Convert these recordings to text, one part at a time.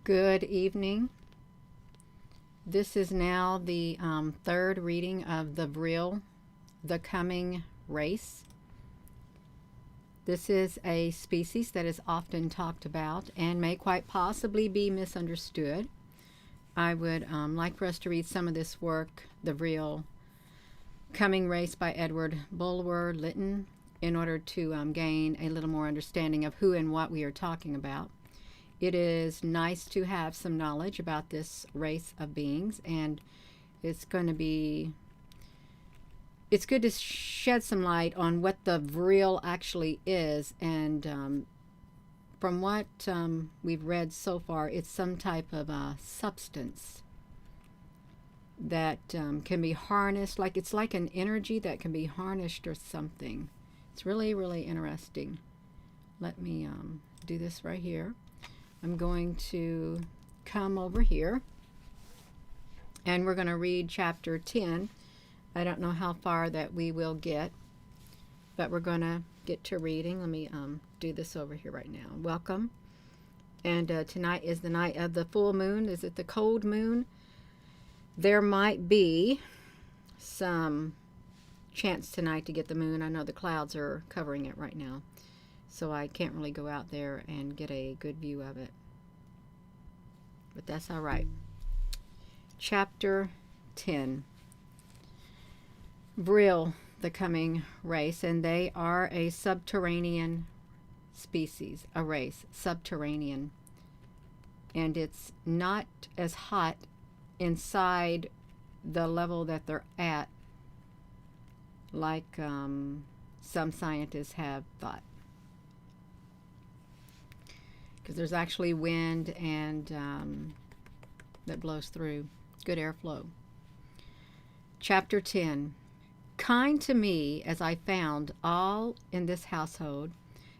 Good evening. This is now the third reading of the Vril, the coming race. This is a species that is often talked about and may quite possibly be misunderstood. I would like for us to read some of this work, the Vril Coming Race by Edward Bulwer Lytton, in order to gain a little more understanding of who and what we are talking about. It is nice to have some knowledge about this race of beings, and it's good to shed some light on what the Vril actually is. And from what we've read so far, it's some type of substance that can be harnessed, it's like an energy that can be harnessed or something. It's really, really interesting. Let me do this right here. I'm going to come over here and we're going to read chapter 10. I don't know how far that we will get, but we're going to get to reading. Let me do this over here right now. Welcome. And tonight is the night of the full moon. Is it the cold moon? There might be some chance tonight to get the moon. I know the clouds are covering it right now, so I can't really go out there and get a good view of it. But that's all right. Chapter 10. Vril, the coming race, and they are a subterranean species, a race, subterranean. And it's not as hot inside the level that they're at, like some scientists have thought. Because there's actually wind and that blows through. Good airflow. Chapter 10. Kind to me as I found all in this household,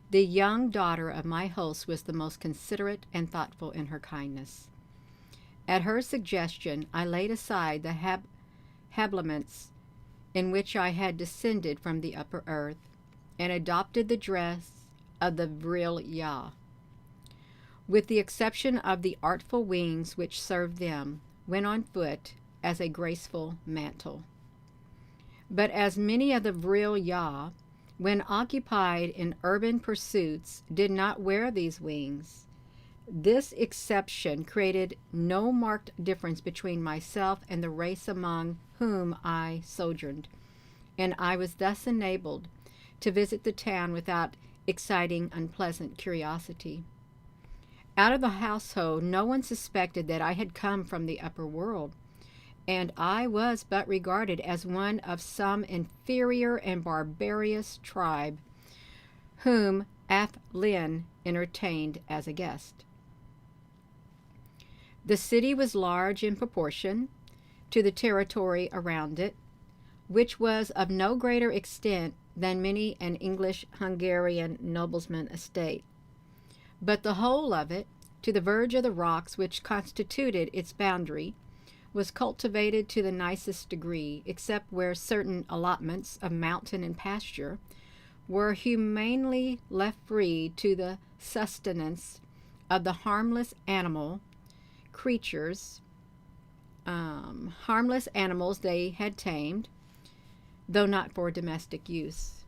the young daughter of my host was the most considerate and thoughtful in her kindness. At her suggestion, I laid aside the habiliments in which I had descended from the upper earth, and adopted the dress of the Vril Ya. With the exception of the artful wings which served them, went on foot as a graceful mantle. But as many of the Vril Ya, when occupied in urban pursuits, did not wear these wings, this exception created no marked difference between myself and the race among whom I sojourned, and I was thus enabled to visit the town without exciting unpleasant curiosity. Out of the household, no one suspected that I had come from the upper world, and I was but regarded as one of some inferior and barbarous tribe, whom Lynn entertained as a guest. The city was large in proportion to the territory around it, which was of no greater extent than many an English-Hungarian nobleman's estate. But the whole of it, to the verge of the rocks which constituted its boundary, was cultivated to the nicest degree, except where certain allotments of mountain and pasture were humanely left free to the sustenance of the harmless animals they had tamed, though not for domestic use.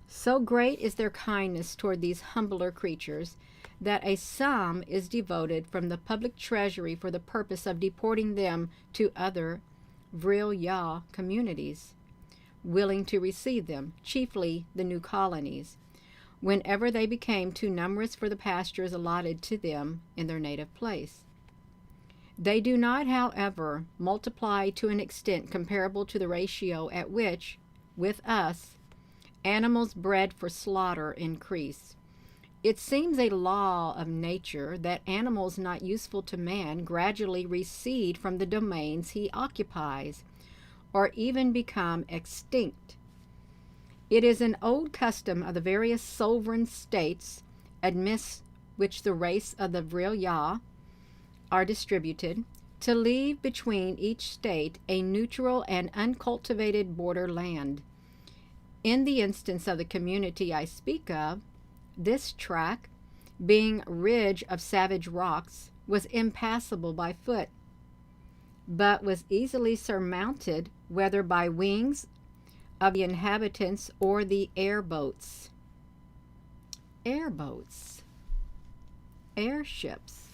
So great is their kindness toward these humbler creatures that a sum is devoted from the public treasury for the purpose of deporting them to other Vril Ya communities, willing to receive them, chiefly the new colonies, whenever they became too numerous for the pastures allotted to them in their native place. They do not, however, multiply to an extent comparable to the ratio at which, with us, animals bred for slaughter increase. It seems a law of nature that animals not useful to man gradually recede from the domains he occupies, or even become extinct. It is an old custom of the various sovereign states amidst which the race of the Vril Ya are distributed, to leave between each state a neutral and uncultivated border land. In the instance of the community I speak of, this tract, being ridge of savage rocks, was impassable by foot, but was easily surmounted whether by wings of the inhabitants or the airboats. Airboats. Airships.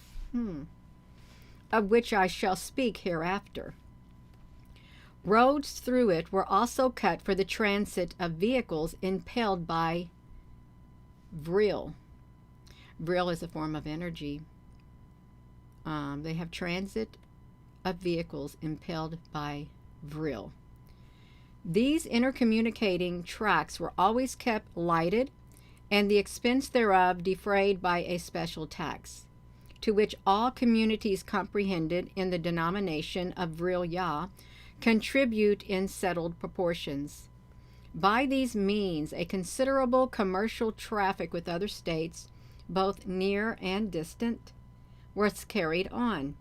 Of which I shall speak hereafter. Roads through it were also cut for the transit of vehicles impelled by Vril. Vril is a form of energy. They have transit of vehicles impelled by Vril. These intercommunicating tracks were always kept lighted, and the expense thereof defrayed by a special tax, to which all communities comprehended in the denomination of Vril Yah contribute in settled proportions. By these means, a considerable commercial traffic with other states, both near and distant, was carried on.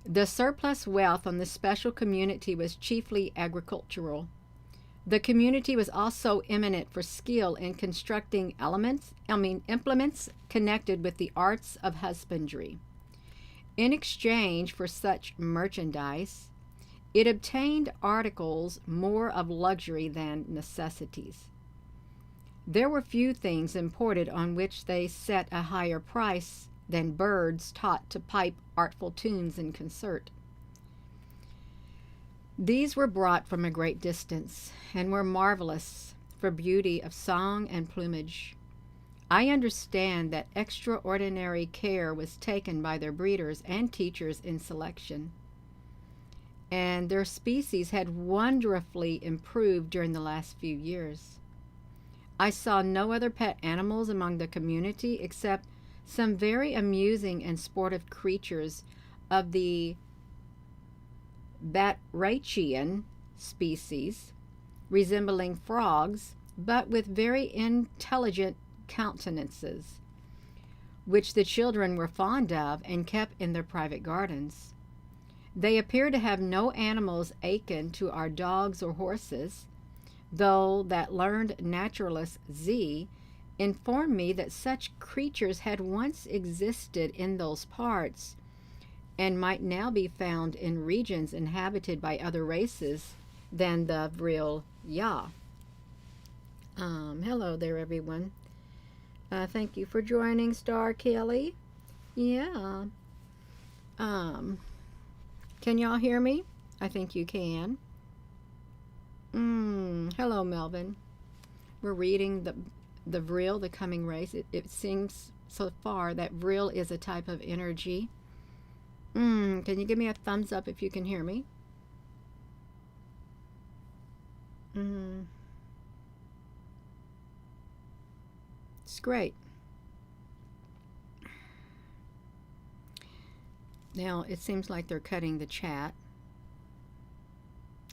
The surplus wealth on this special community was chiefly agricultural. The community was also eminent for skill in constructing implements connected with the arts of husbandry. In exchange for such merchandise, it obtained articles more of luxury than necessities. There were few things imported on which they set a higher price than birds taught to pipe artful tunes in concert. These were brought from a great distance, and were marvelous for beauty of song and plumage. I understand that extraordinary care was taken by their breeders and teachers in selection, and their species had wonderfully improved during the last few years. I saw no other pet animals among the community except some very amusing and sportive creatures of the batrachian species, resembling frogs, but with very intelligent countenances, which the children were fond of and kept in their private gardens. They appear to have no animals akin to our dogs or horses, though that learned naturalist Z informed me that such creatures had once existed in those parts, and might now be found in regions inhabited by other races than the Vril Yah. Hello there, everyone. Thank you for joining, Star Kelly. Yeah. Can y'all hear me? I think you can. Hello, Melvin. We're reading the Vril, the coming race. It seems so far that Vril is a type of energy. Can you give me a thumbs up if you can hear me? It's great. Now, it seems like they're cutting the chat.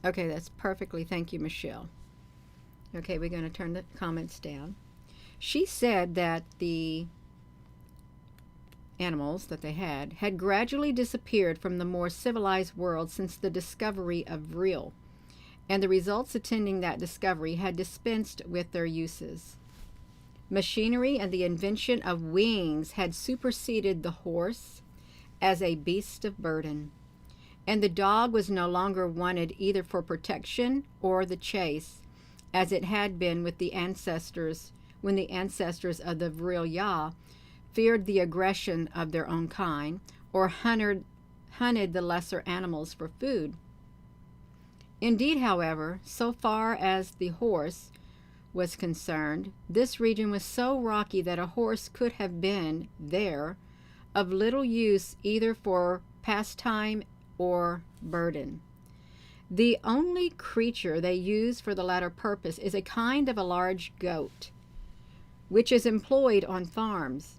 Okay, that's perfectly. Thank you, Michelle. Okay, we're going to turn the comments down. She said that the animals that they had gradually disappeared from the more civilized world since the discovery of Vril, and the results attending that discovery had dispensed with their uses. Machinery and the invention of wings had superseded the horse as a beast of burden, and the dog was no longer wanted either for protection or the chase, as it had been with the ancestors when the ancestors of the Vril Yah feared the aggression of their own kind, or hunted the lesser animals for food. Indeed, however, so far as the horse was concerned, this region was so rocky that a horse could have been there of little use either for pastime or burden. The only creature they use for the latter purpose is a kind of a large goat, which is employed on farms.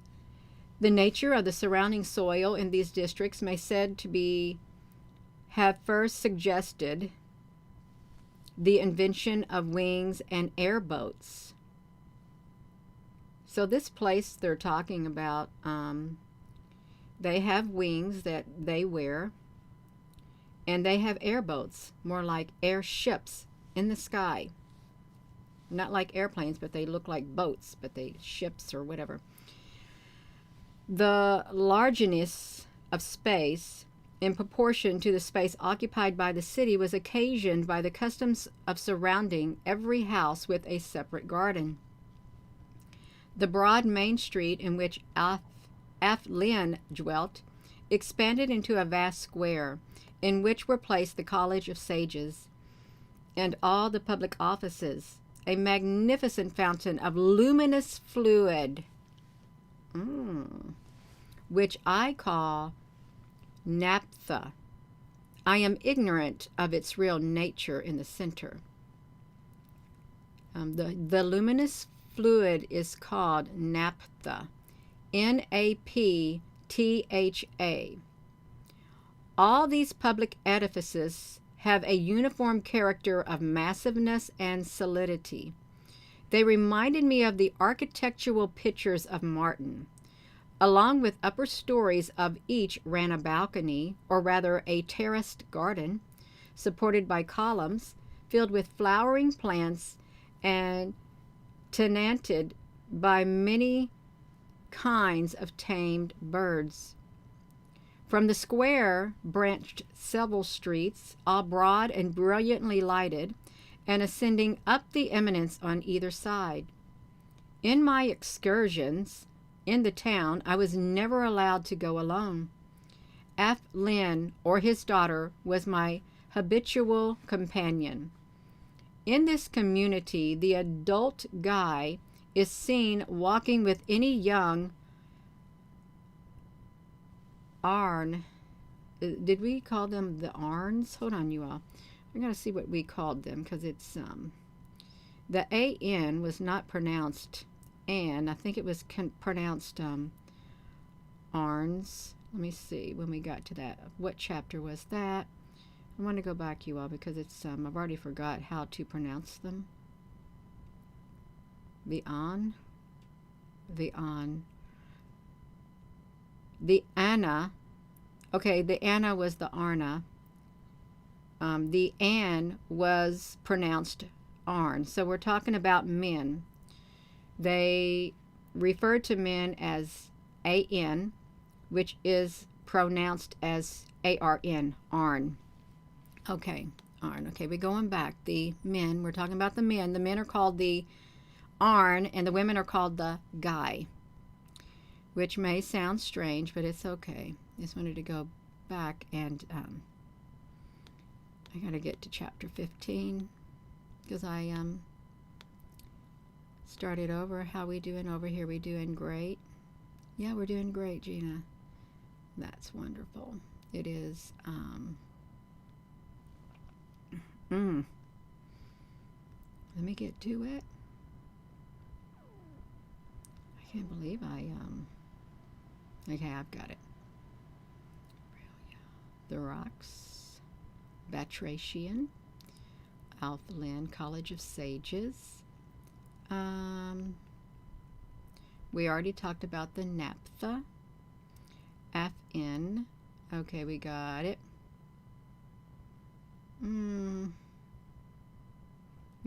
The nature of the surrounding soil in these districts may said to have first suggested the invention of wings and airboats. So this place they're talking about, they have wings that they wear, and they have airboats, more like airships in the sky. Not like airplanes, but they look like boats, but they ships or whatever. The largeness of space, in proportion to the space occupied by the city, was occasioned by the customs of surrounding every house with a separate garden. The broad main street in which Lynn dwelt expanded into a vast square, in which were placed the College of Sages and all the public offices, a magnificent fountain of luminous fluid, which I call naphtha. I am ignorant of its real nature in the center. The luminous fluid is called naphtha, Naptha. All these public edifices have a uniform character of massiveness and solidity. They reminded me of the architectural pictures of Martin. Along with upper stories of each ran a balcony, or rather a terraced garden, supported by columns, filled with flowering plants and tenanted by many kinds of tamed birds. From the square branched several streets, all broad and brilliantly lighted, and ascending up the eminence on either side. In my excursions in the town, I was never allowed to go alone. Lynn, or his daughter, was my habitual companion. In this community, the adult guy is seen walking with any young Arn. Did we call them the Arns? Hold on, you all. I'm going to see what we called them, because it's the A-N was not pronounced An. I think it was pronounced Arns. Let me see when we got to that. What chapter was that? I want to go back, you all, because it's I've already forgot how to pronounce them. The An. The Anna. Okay, the Anna was the Arna. The An was pronounced Arn. So we're talking about men. They refer to men as A-N, which is pronounced as A-R-N, Arn. Okay, Arn. Okay, we're going back. The men, we're talking about the men. The men are called the Arn, and the women are called the Guy, which may sound strange, but it's okay. I just wanted to go back, and I got to get to chapter 15, because I started over. How we doing over here? We doing great? Yeah, we're doing great, Gina. That's wonderful. It is. Let me get to it. I can't believe okay, I've got it. The Rocks, Batracian, Lynn, College of Sages. We already talked about the naphtha. Fn. Okay, we got it.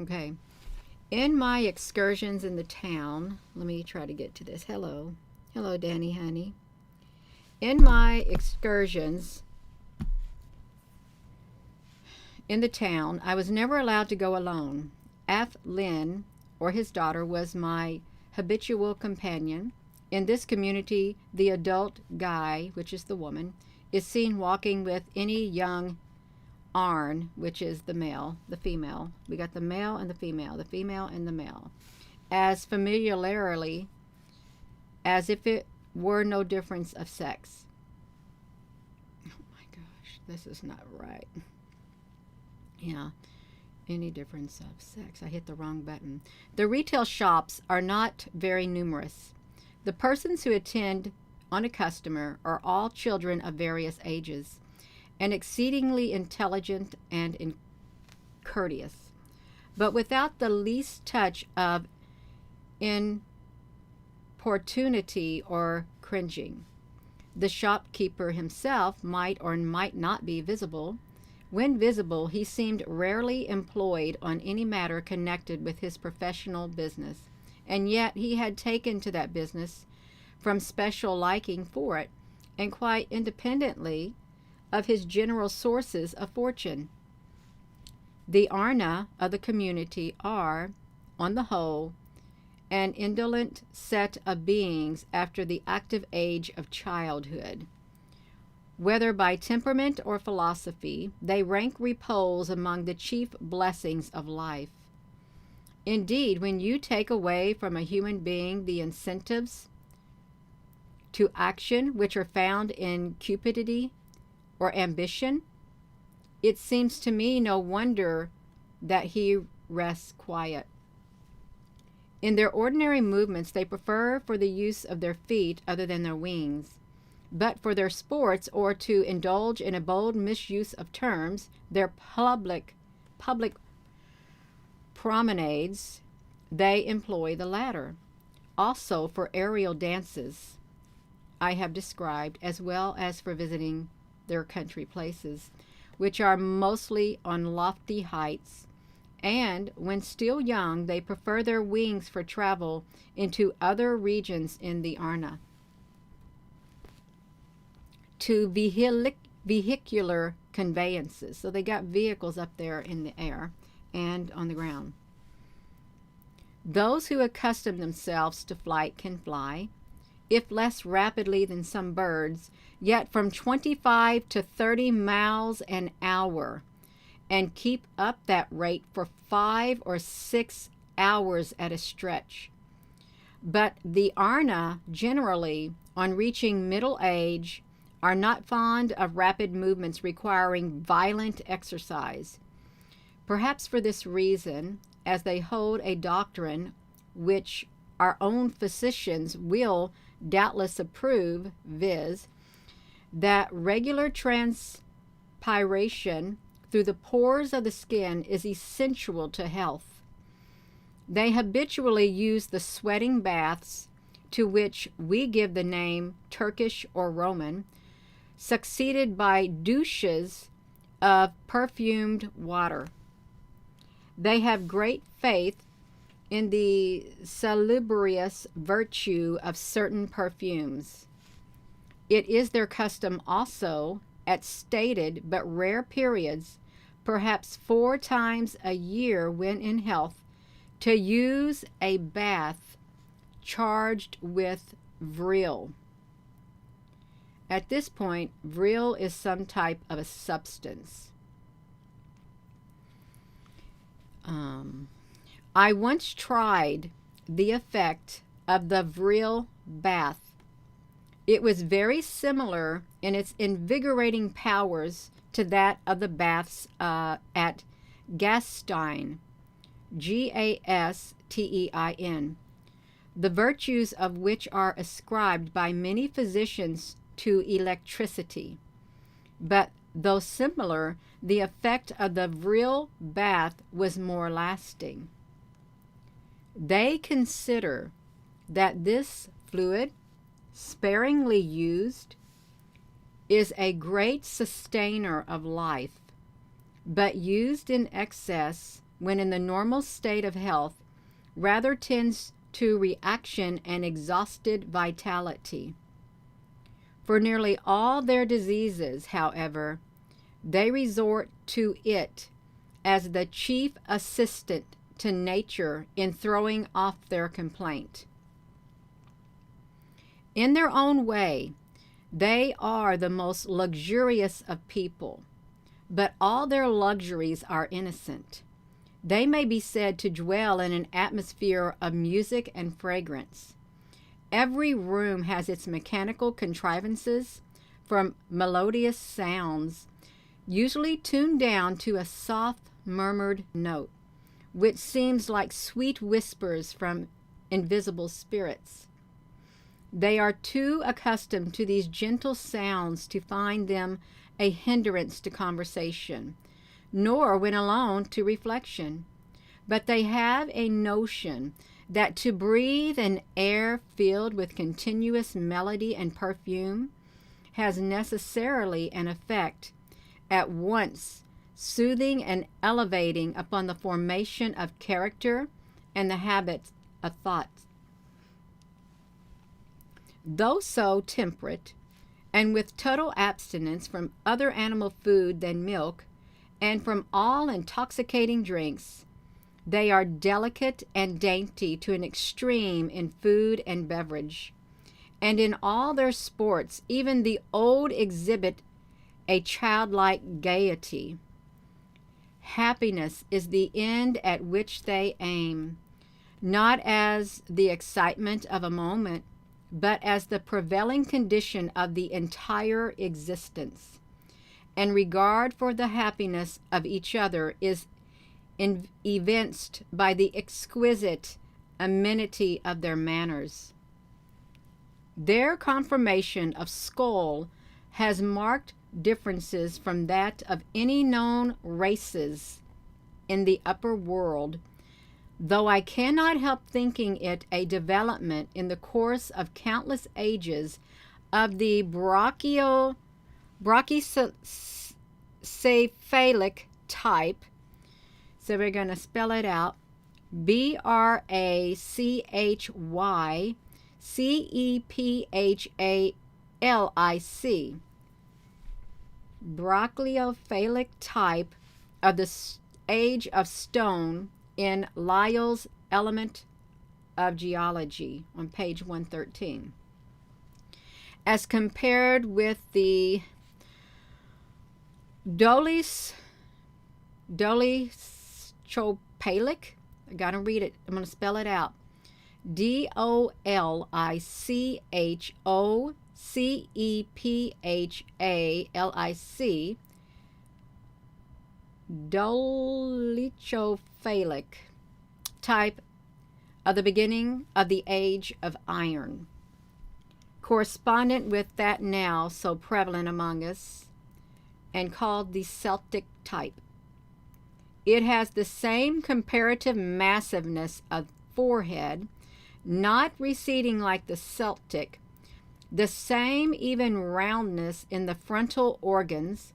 Okay. In my excursions in the town, let me try to get to this. Hello. Hello, Danny, honey. In my excursions in the town, I was never allowed to go alone. Lynn, or his daughter, was my habitual companion. In this community, the adult guy, which is the woman, is seen walking with any young Arn, which is the male, the female. We got the male and the female and the male, as familiarly as if it were no difference of sex. Oh my gosh, this is not right. Yeah, any difference of sex. I hit the wrong button. The retail shops are not very numerous. The persons who attend on a customer are all children of various ages, and exceedingly intelligent and courteous, but without the least touch of importunity or cringing. The shopkeeper himself might or might not be visible. When visible, he seemed rarely employed on any matter connected with his professional business, and yet he had taken to that business from special liking for it, and quite independently of his general sources of fortune. The Arna of the community are, on the whole, an indolent set of beings after the active age of childhood. Whether by temperament or philosophy, they rank repose among the chief blessings of life. Indeed, when you take away from a human being the incentives to action which are found in cupidity or ambition, it seems to me no wonder that he rests quiet. In their ordinary movements, they prefer for the use of their feet other than their wings. But for their sports, or to indulge in a bold misuse of terms, their public promenades, they employ the latter. Also for aerial dances I have described, as well as for visiting their country places, which are mostly on lofty heights, and when still young they prefer their wings for travel into other regions in the Arna. To vehicular conveyances. So they got vehicles up there in the air and on the ground. Those who accustom themselves to flight can fly, if less rapidly than some birds, yet from 25 to 30 miles an hour, and keep up that rate for 5 or 6 hours at a stretch. But the Arna generally, on reaching middle age, are not fond of rapid movements requiring violent exercise. Perhaps for this reason, as they hold a doctrine which our own physicians will doubtless approve, viz., that regular transpiration through the pores of the skin is essential to health. They habitually use the sweating baths, to which we give the name Turkish or Roman, succeeded by douches of perfumed water. They have great faith in the salubrious virtue of certain perfumes. It is their custom also, at stated but rare periods, perhaps 4 times a year when in health, to use a bath charged with Vril. At this point, Vril is some type of a substance. I once tried the effect of the Vril bath. It was very similar in its invigorating powers to that of the baths at Gastein, Gastein, the virtues of which are ascribed by many physicians to electricity. But though similar, the effect of the Vril bath was more lasting. They consider that this fluid, sparingly used, is a great sustainer of life, but used in excess when in the normal state of health rather tends to reaction and exhausted vitality. For nearly all their diseases, however, they resort to it as the chief assistant to nature in throwing off their complaint. In their own way, they are the most luxurious of people, but all their luxuries are innocent. They may be said to dwell in an atmosphere of music and fragrance. Every room has its mechanical contrivances for melodious sounds, usually tuned down to a soft murmured note, which seems like sweet whispers from invisible spirits. They are too accustomed to these gentle sounds to find them a hindrance to conversation, nor when alone to reflection. But they have a notion that to breathe an air filled with continuous melody and perfume has necessarily an effect at once soothing and elevating upon the formation of character and the habits of thought. though so temperate, and with total abstinence from other animal food than milk, and from all intoxicating drinks, they are delicate and dainty to an extreme in food and beverage. And in all their sports, even the old exhibit a childlike gaiety. Happiness is the end at which they aim, not as the excitement of a moment, but as the prevailing condition of the entire existence. And regard for the happiness of each other is evinced by the exquisite amenity of their manners. Their conformation of skull has marked differences from that of any known races in the upper world, though I cannot help thinking it a development in the course of countless ages of the brachycephalic type. So we're going to spell it out: BRACHYCEPHALIC. Brachiocephalic type of the age of stone in Lyell's Element of Geology on page 113. As compared with the Dolichocephalic, I gotta read it, I'm gonna spell it out: DOLICHOCEPHALIC, Dolichocephalic type of the beginning of the age of iron, correspondent with that now so prevalent among us and called the Celtic type. It has the same comparative massiveness of forehead, not receding like the Celtic, the same even roundness in the frontal organs,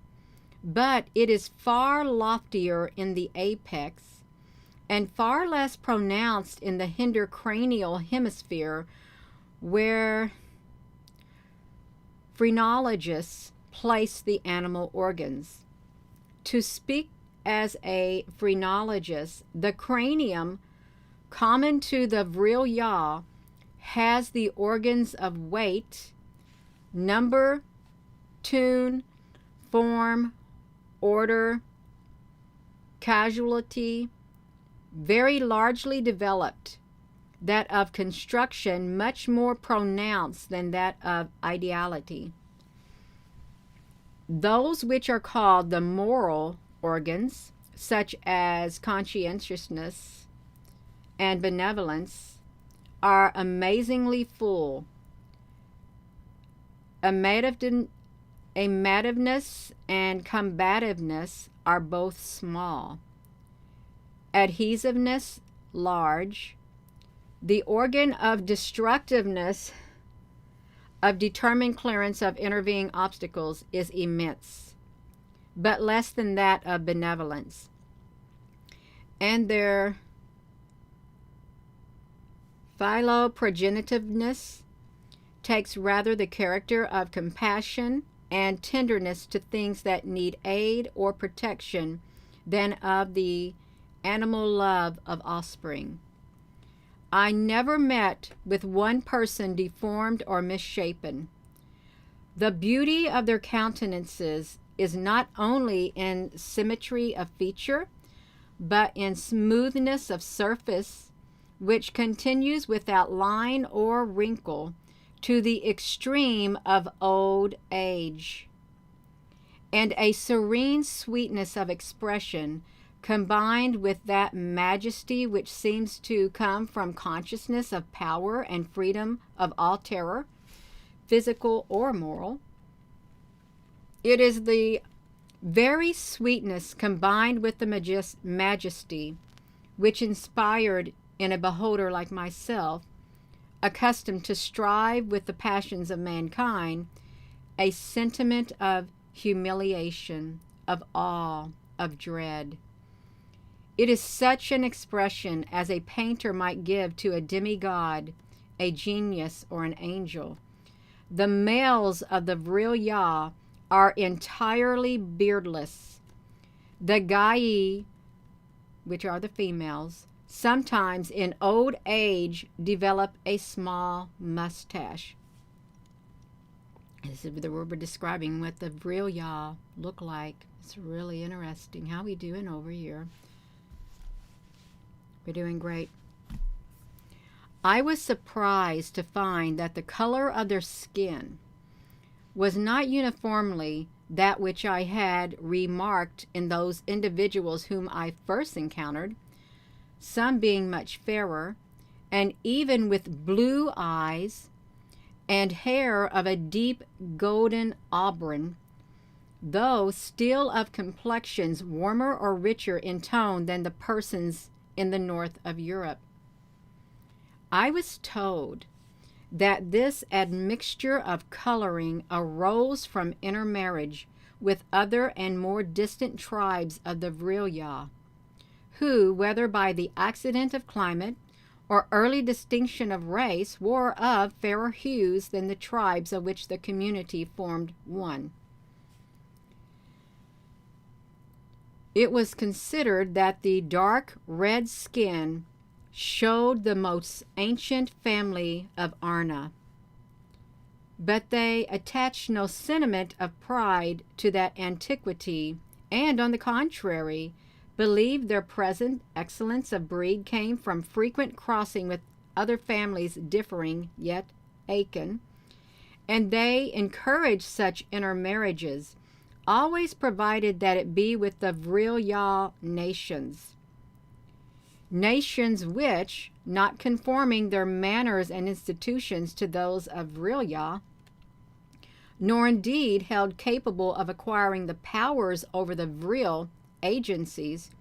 but it is far loftier in the apex and far less pronounced in the hinder cranial hemisphere, where phrenologists place the animal organs. To speak as a phrenologist, the cranium, common to the Vril has the organs of weight, number, tune, form, order, causality, very largely developed, that of construction much more pronounced than that of ideality. Those which are called the moral organs, such as conscientiousness and benevolence, are amazingly full. Amativeness and combativeness are both small. Adhesiveness large. The organ of destructiveness, of determined clearance of intervening obstacles, is immense, but less than that of benevolence. And their philoprogenitiveness takes rather the character of compassion and tenderness to things that need aid or protection than of the animal love of offspring. I never met with one person deformed or misshapen. The beauty of their countenances is not only in symmetry of feature, but in smoothness of surface, which continues without line or wrinkle to the extreme of old age, and a serene sweetness of expression, combined with that majesty which seems to come from consciousness of power and freedom of all terror, physical or moral. It is the very sweetness combined with the majesty which inspired in a beholder like myself, accustomed to strive with the passions of mankind, a sentiment of humiliation, of awe, of dread. It is such an expression as a painter might give to a demigod, a genius, or an angel, The males of the Vril are entirely beardless. The Gai, which are the females, sometimes in old age develop a small mustache. This is we're describing what the Vril look like. It's really interesting. How we doing over here? We're doing great. I was surprised to find that the color of their skin was not uniformly that which I had remarked in those individuals whom I first encountered, some being much fairer, and even with blue eyes and hair of a deep golden auburn, though still of complexions warmer or richer in tone than the persons in the north of Europe. I was told that this admixture of coloring arose from intermarriage with other and more distant tribes of the Vril, who, whether by the accident of climate or early distinction of race, were of fairer hues than the tribes of which the community formed one. It was considered that the dark red skin showed the most ancient family of Arna, but they attached no sentiment of pride to that antiquity, and, on the contrary, believed their present excellence of breed came from frequent crossing with other families differing, yet akin, and they encouraged such intermarriages, always provided that it be with the Vril nations which, not conforming their manners and institutions to those of Vril, nor indeed held capable of acquiring the powers over the Vril agencies,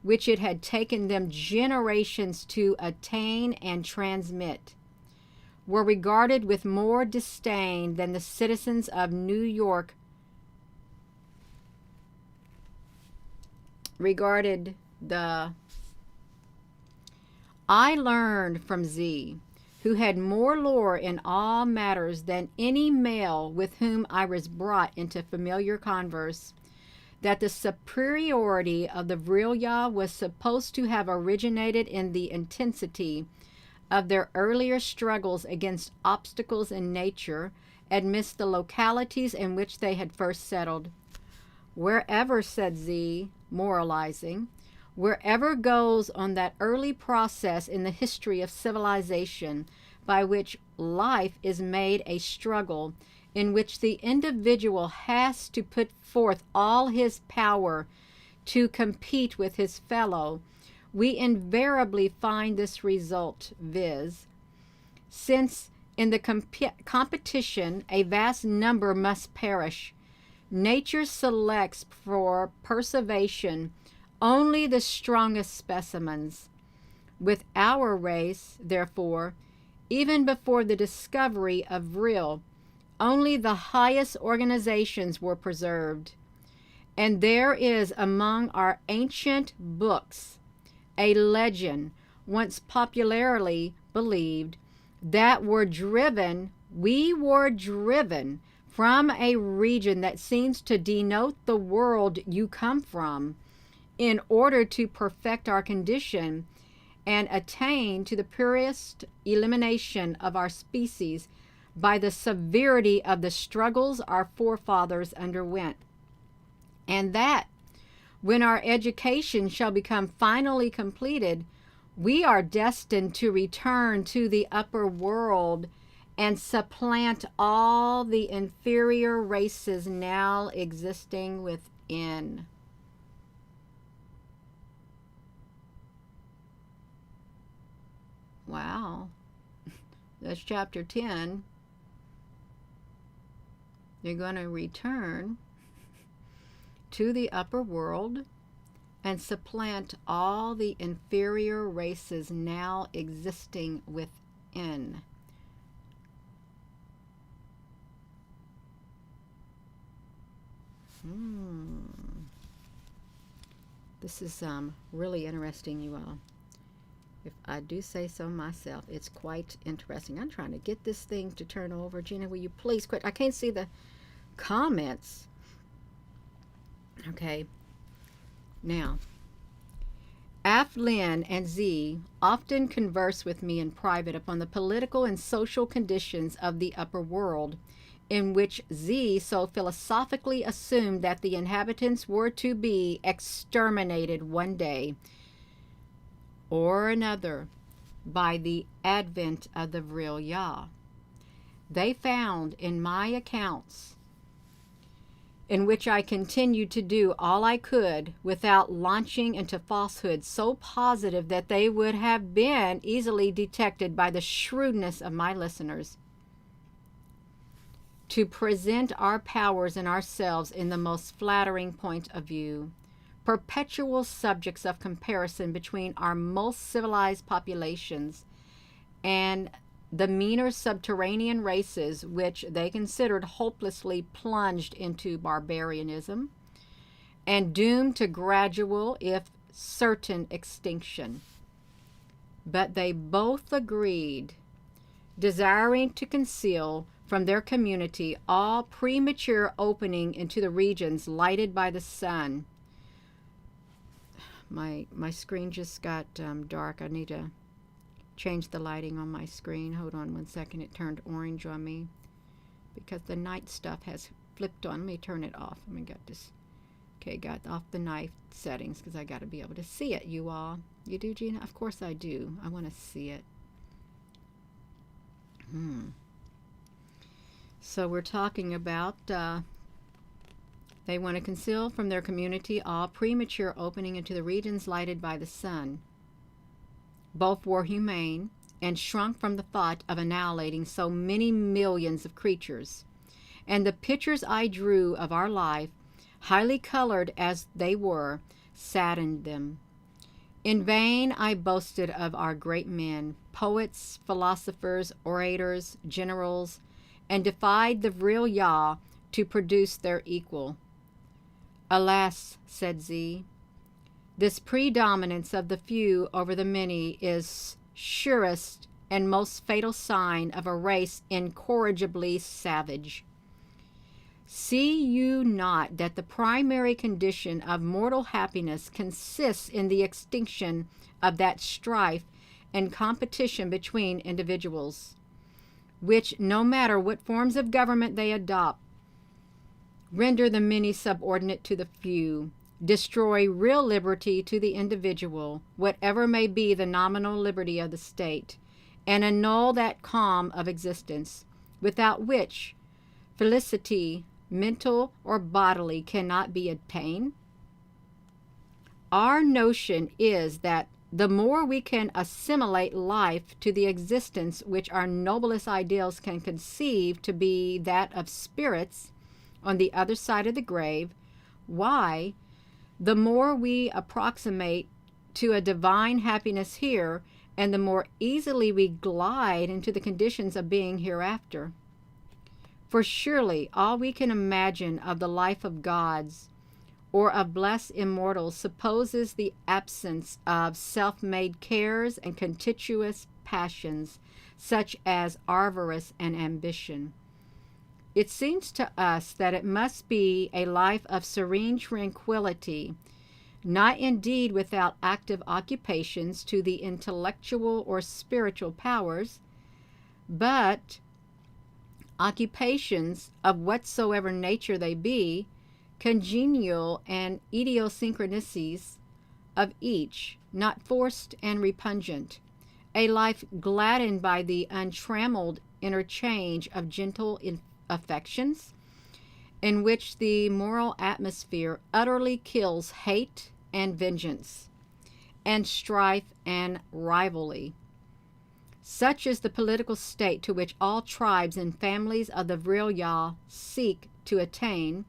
which it had taken them generations to attain and transmit, were regarded with more disdain than the citizens of New York regarded the... I learned from Z, who had more lore in all matters than any male with whom I was brought into familiar converse, that the superiority of the Vril was supposed to have originated in the intensity of their earlier struggles against obstacles in nature amidst the localities in which they had first settled. Wherever, said Z, moralizing, wherever goes on that early process in the history of civilization by which life is made a struggle, in which the individual has to put forth all his power to compete with his fellow, we invariably find this result, viz., since in the competition a vast number must perish, nature selects for preservation only the strongest specimens. With our race, therefore, even before the discovery of Vril, only the highest organizations were preserved. And there is among our ancient books a legend, once popularly believed, that we were driven from a region that seems to denote the world you come from, in order to perfect our condition and attain to the purest elimination of our species by the severity of the struggles our forefathers underwent. And that, when our education shall become finally completed, we are destined to return to the upper world and supplant all the inferior races now existing within. Wow. That's chapter 10. You're going to return to the upper world and supplant all the inferior races now existing within. This is really interesting, you all. If I do say so myself, it's quite interesting. I'm trying to get this thing to turn over. Gina, will you please quit? I can't see the comments. Okay. Now, Af Lin and Z often converse with me in private upon the political and social conditions of the upper world, in which Z so philosophically assumed that the inhabitants were to be exterminated one day or another by the advent of the Vril. They found in my accounts, in which I continued to do all I could without launching into falsehoods so positive that they would have been easily detected by the shrewdness of my listeners, to present our powers and ourselves in the most flattering point of view, perpetual subjects of comparison between our most civilized populations and the meaner subterranean races which they considered hopelessly plunged into barbarianism and doomed to gradual, if certain, extinction. But they both agreed, desiring to conceal from their community all premature opening into the regions lighted by the sun. My screen just got dark. I need to change the lighting on my screen. Hold on one second. It turned orange on me because the night stuff has flipped on. Let me turn it off. Let me get this. Okay, got off the night settings because I got to be able to see it, you all. You do, Gina? Of course I do. I want to see it. So we're talking about they want to conceal from their community all premature opening into the regions lighted by the sun. Both were humane and shrunk from the thought of annihilating so many millions of creatures. And the pictures I drew of our life, highly colored as they were, saddened them. In vain I boasted of our great men, poets, philosophers, orators, generals, and defied the Vril to produce their equal. Alas, said Z, this predominance of the few over the many is surest and most fatal sign of a race incorrigibly savage. See you not that the primary condition of mortal happiness consists in the extinction of that strife and competition between individuals, which, no matter what forms of government they adopt, render the many subordinate to the few, destroy real liberty to the individual, whatever may be the nominal liberty of the state, and annul that calm of existence, without which felicity, mental or bodily, cannot be attained? Our notion is that the more we can assimilate life to the existence which our noblest ideals can conceive to be that of spirits on the other side of the grave, why, the more we approximate to a divine happiness here, and the more easily we glide into the conditions of being hereafter. For surely all we can imagine of the life of gods or of blessed immortals supposes the absence of self-made cares and contentious passions, such as avarice and ambition. It seems to us that it must be a life of serene tranquility, not indeed without active occupations to the intellectual or spiritual powers, but occupations of whatsoever nature they be, congenial and idiosyncrasies of each, not forced and repugnant, a life gladdened by the untrammeled interchange of gentle affections, in which the moral atmosphere utterly kills hate and vengeance, and strife and rivalry. Such is the political state to which all tribes and families of the Vril seek to attain,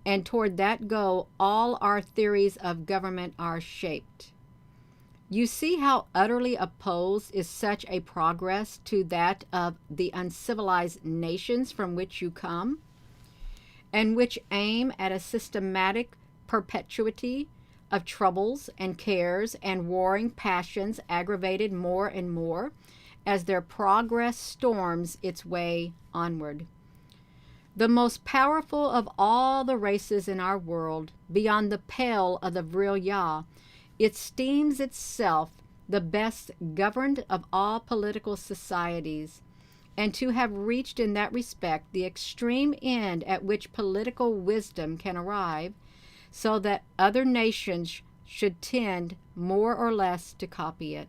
and toward that goal all our theories of government are shaped. You see how utterly opposed is such a progress to that of the uncivilized nations from which you come, and which aim at a systematic perpetuity of troubles and cares and warring passions aggravated more and more as their progress storms its way onward. The most powerful of all the races in our world, beyond the pale of the Vril, it esteems itself the best governed of all political societies, and to have reached in that respect the extreme end at which political wisdom can arrive, so that other nations should tend more or less to copy it.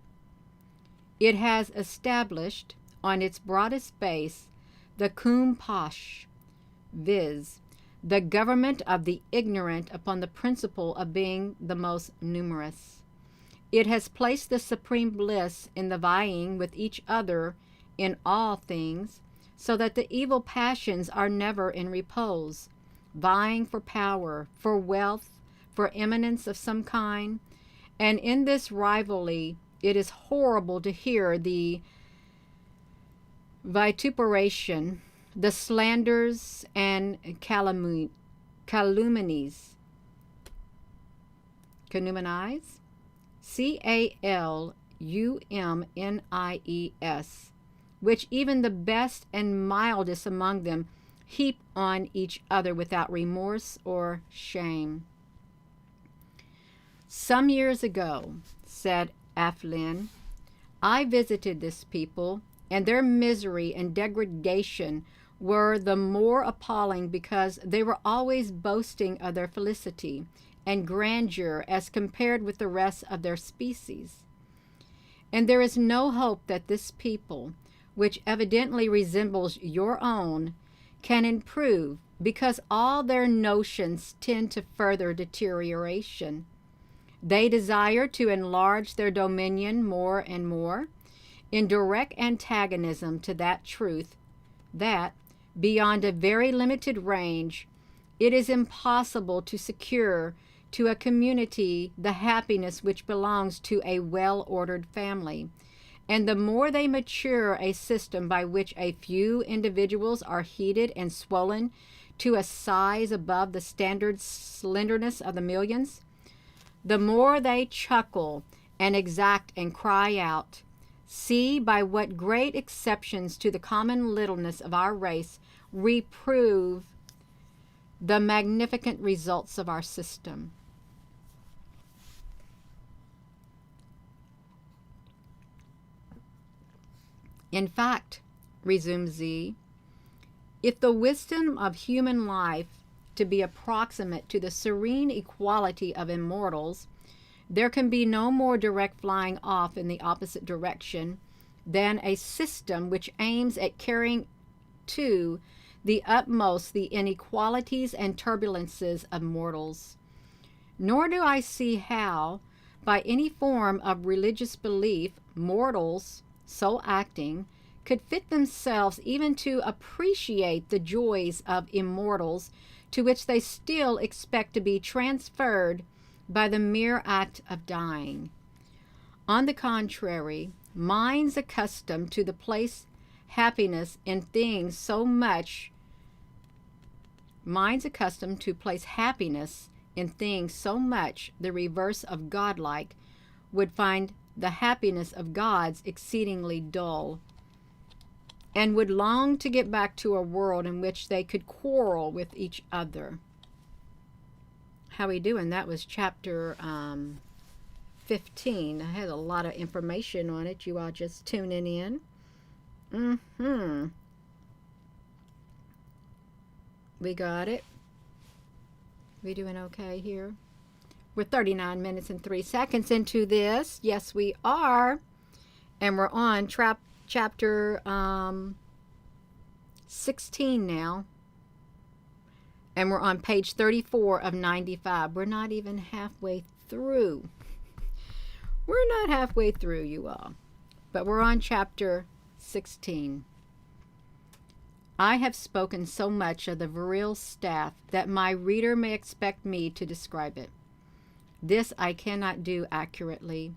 It has established on its broadest base the cum pash, viz., the government of the ignorant upon the principle of being the most numerous. It has placed the supreme bliss in the vying with each other in all things, so that the evil passions are never in repose, vying for power, for wealth, for eminence of some kind. And in this rivalry, it is horrible to hear the vituperation, the slanders and calumnies, CALUMNIES, which even the best and mildest among them heap on each other without remorse or shame. Some years ago, said Aflin, I visited this people, and their misery and degradation were the more appalling because they were always boasting of their felicity and grandeur as compared with the rest of their species. And there is no hope that this people, which evidently resembles your own, can improve, because all their notions tend to further deterioration. They desire to enlarge their dominion more and more, in direct antagonism to that truth that, beyond a very limited range, it is impossible to secure to a community the happiness which belongs to a well-ordered family. And the more they mature a system by which a few individuals are heated and swollen to a size above the standard slenderness of the millions, the more they chuckle and exact and cry out, see by what great exceptions to the common littleness of our race we prove the magnificent results of our system. In fact, resumed Z, if the wisdom of human life to be approximate to the serene equality of immortals, there can be no more direct flying off in the opposite direction than a system which aims at carrying to the utmost the inequalities and turbulences of mortals. Nor do I see how, by any form of religious belief, mortals, so acting, could fit themselves even to appreciate the joys of immortals to which they still expect to be transferred by the mere act of dying. On the contrary, minds accustomed to place happiness in things so much the reverse of godlike would find the happiness of gods exceedingly dull, and would long to get back to a world in which they could quarrel with each other. How we doing? That was chapter 15. I had a lot of information on it. You all just tuning in. We got it. We doing okay here? We're 39 minutes and 3 seconds into this. Yes, we are. And we're on chapter 16 now. And we're on page 34 of 95. We're not even halfway through. We're not halfway through, you all. But we're on chapter 16. I have spoken so much of the Vril staff that my reader may expect me to describe it. This I cannot do accurately,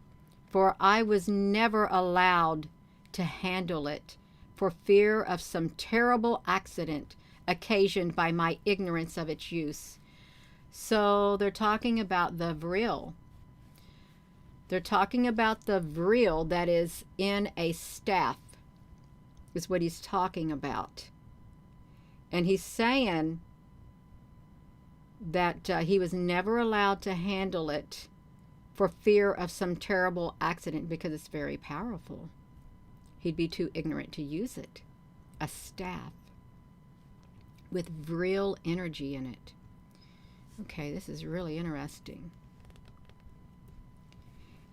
for I was never allowed to handle it for fear of some terrible accident occasioned by my ignorance of its use. So they're talking about the Vril. They're talking about the Vril that is in a staff, is what he's talking about. And he's saying that he was never allowed to handle it for fear of some terrible accident because it's very powerful. He'd be too ignorant to use it. A staff with Vril energy in it. Okay, this is really interesting.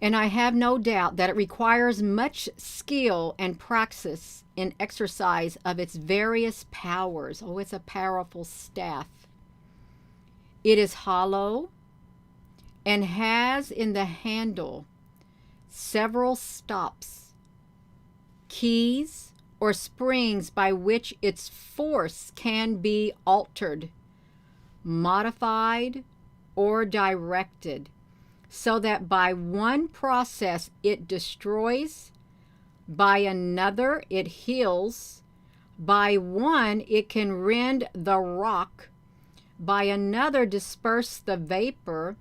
And I have no doubt that it requires much skill and praxis in exercise of its various powers. Oh, it's a powerful staff. It is hollow and has in the handle several stops, keys, or springs by which its force can be altered, modified, or directed, so that by one process it destroys, by another it heals, by one it can rend the rock, by another disperse the vapor,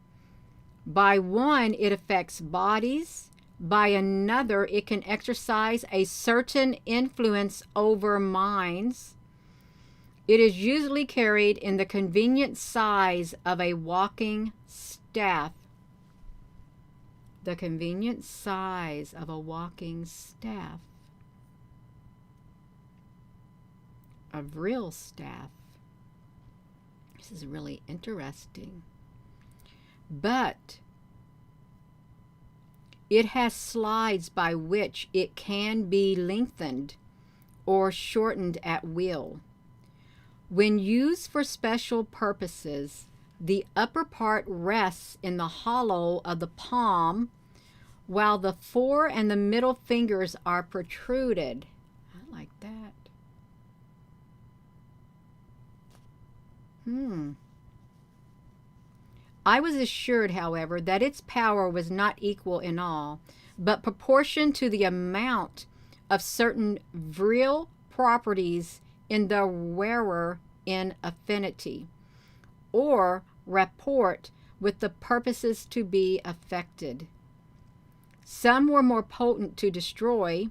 by one it affects bodies, by another it can exercise a certain influence over minds. It is usually carried in the convenient size of a walking staff. The convenient size of a walking staff. A Vril staff. This is really interesting. But it has slides by which it can be lengthened or shortened at will. When used for special purposes, the upper part rests in the hollow of the palm, while the fore and the middle fingers are protruded. I like that. I was assured, however, that its power was not equal in all, but proportioned to the amount of certain Vril properties in the wearer in affinity, or rapport with the purposes to be affected. Some were more potent to destroy,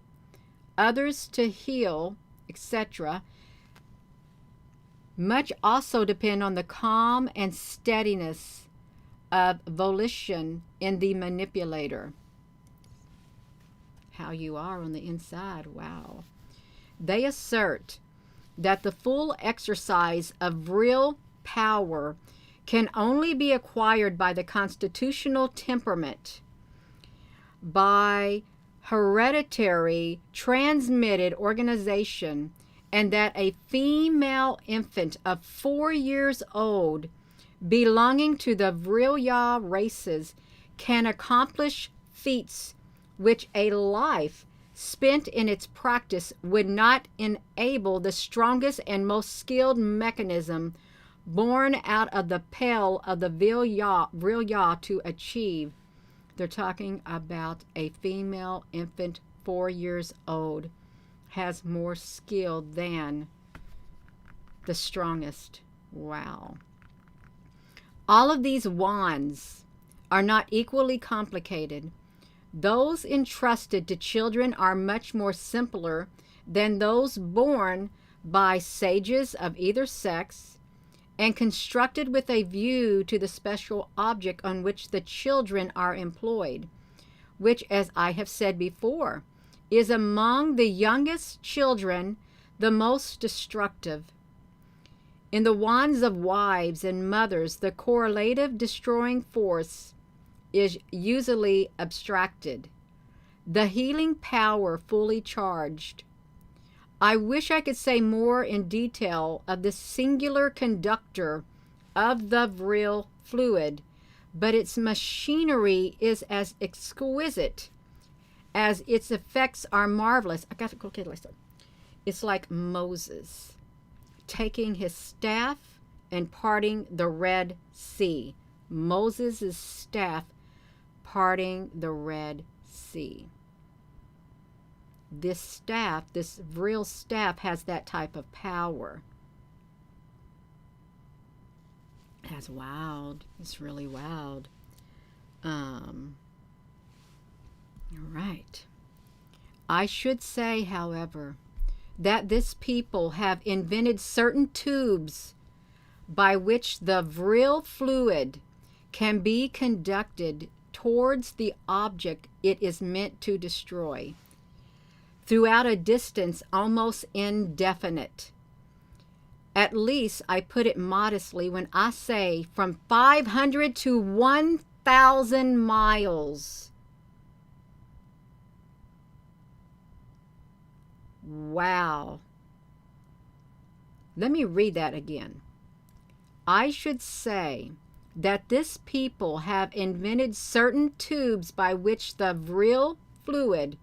others to heal, etc. Much also depend on the calm and steadiness of volition in the manipulator. How you are on the inside, wow. They assert that the full exercise of Vril power can only be acquired by the constitutional temperament, by hereditary transmitted organization, and that a female infant of 4 years old belonging to the Vril races can accomplish feats which a life spent in its practice would not enable the strongest and most skilled mechanism born out of the pale of the Vril to achieve. They're talking about a female infant 4 years old has more skill than the strongest. Wow. All of these wands are not equally complicated. Those entrusted to children are much more simpler than those borne by sages of either sex and constructed with a view to the special object on which the children are employed, which, as I have said before, is among the youngest children the most destructive. In the wands of wives and mothers, the correlative destroying force is usually abstracted, the healing power fully charged. I wish I could say more in detail of this singular conductor of the Vril fluid, but its machinery is as exquisite as its effects are marvelous. I got to go get it. It's like Moses taking his staff and parting the Red Sea. Moses' staff parting the Red Sea. This staff, this Vril staff, has that type of power. That's wild. It's really wild. All right. I should say, however, that this people have invented certain tubes by which the Vril fluid can be conducted towards the object it is meant to destroy throughout a distance almost indefinite. At least I put it modestly when I say from 500 to 1,000 miles. Wow. Let me read that again. I should say that this people have invented certain tubes by which the Vril fluid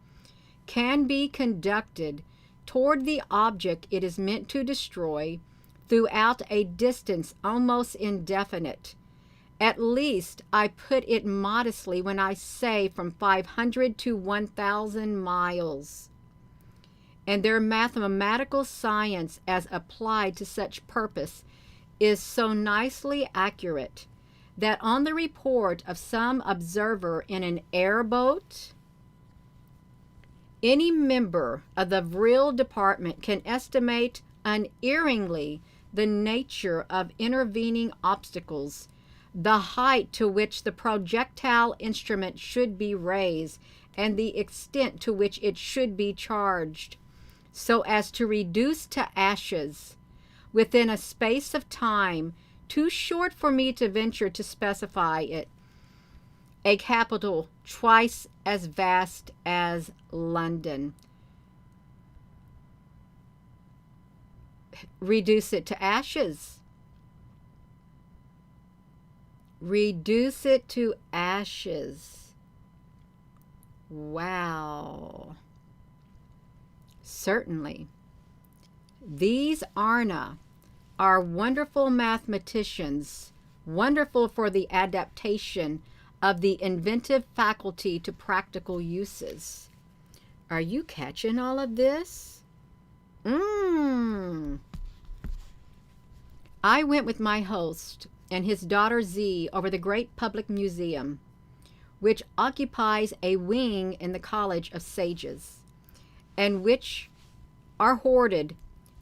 can be conducted toward the object it is meant to destroy throughout a distance almost indefinite. At least I put it modestly when I say from 500 to 1,000 miles. And their mathematical science as applied to such purpose is so nicely accurate that on the report of some observer in an airboat, any member of the Vril department can estimate unerringly the nature of intervening obstacles, the height to which the projectile instrument should be raised, and the extent to which it should be charged, so as to reduce to ashes, within a space of time too short for me to venture to specify it, a capital twice as vast as London. Reduce it to ashes. Reduce it to ashes. Wow. Certainly. These Arna are wonderful mathematicians, wonderful for the adaptation of the inventive faculty to practical uses. Are you catching all of this? I went with my host and his daughter Z over the great public museum, which occupies a wing in the College of Sages, and which are hoarded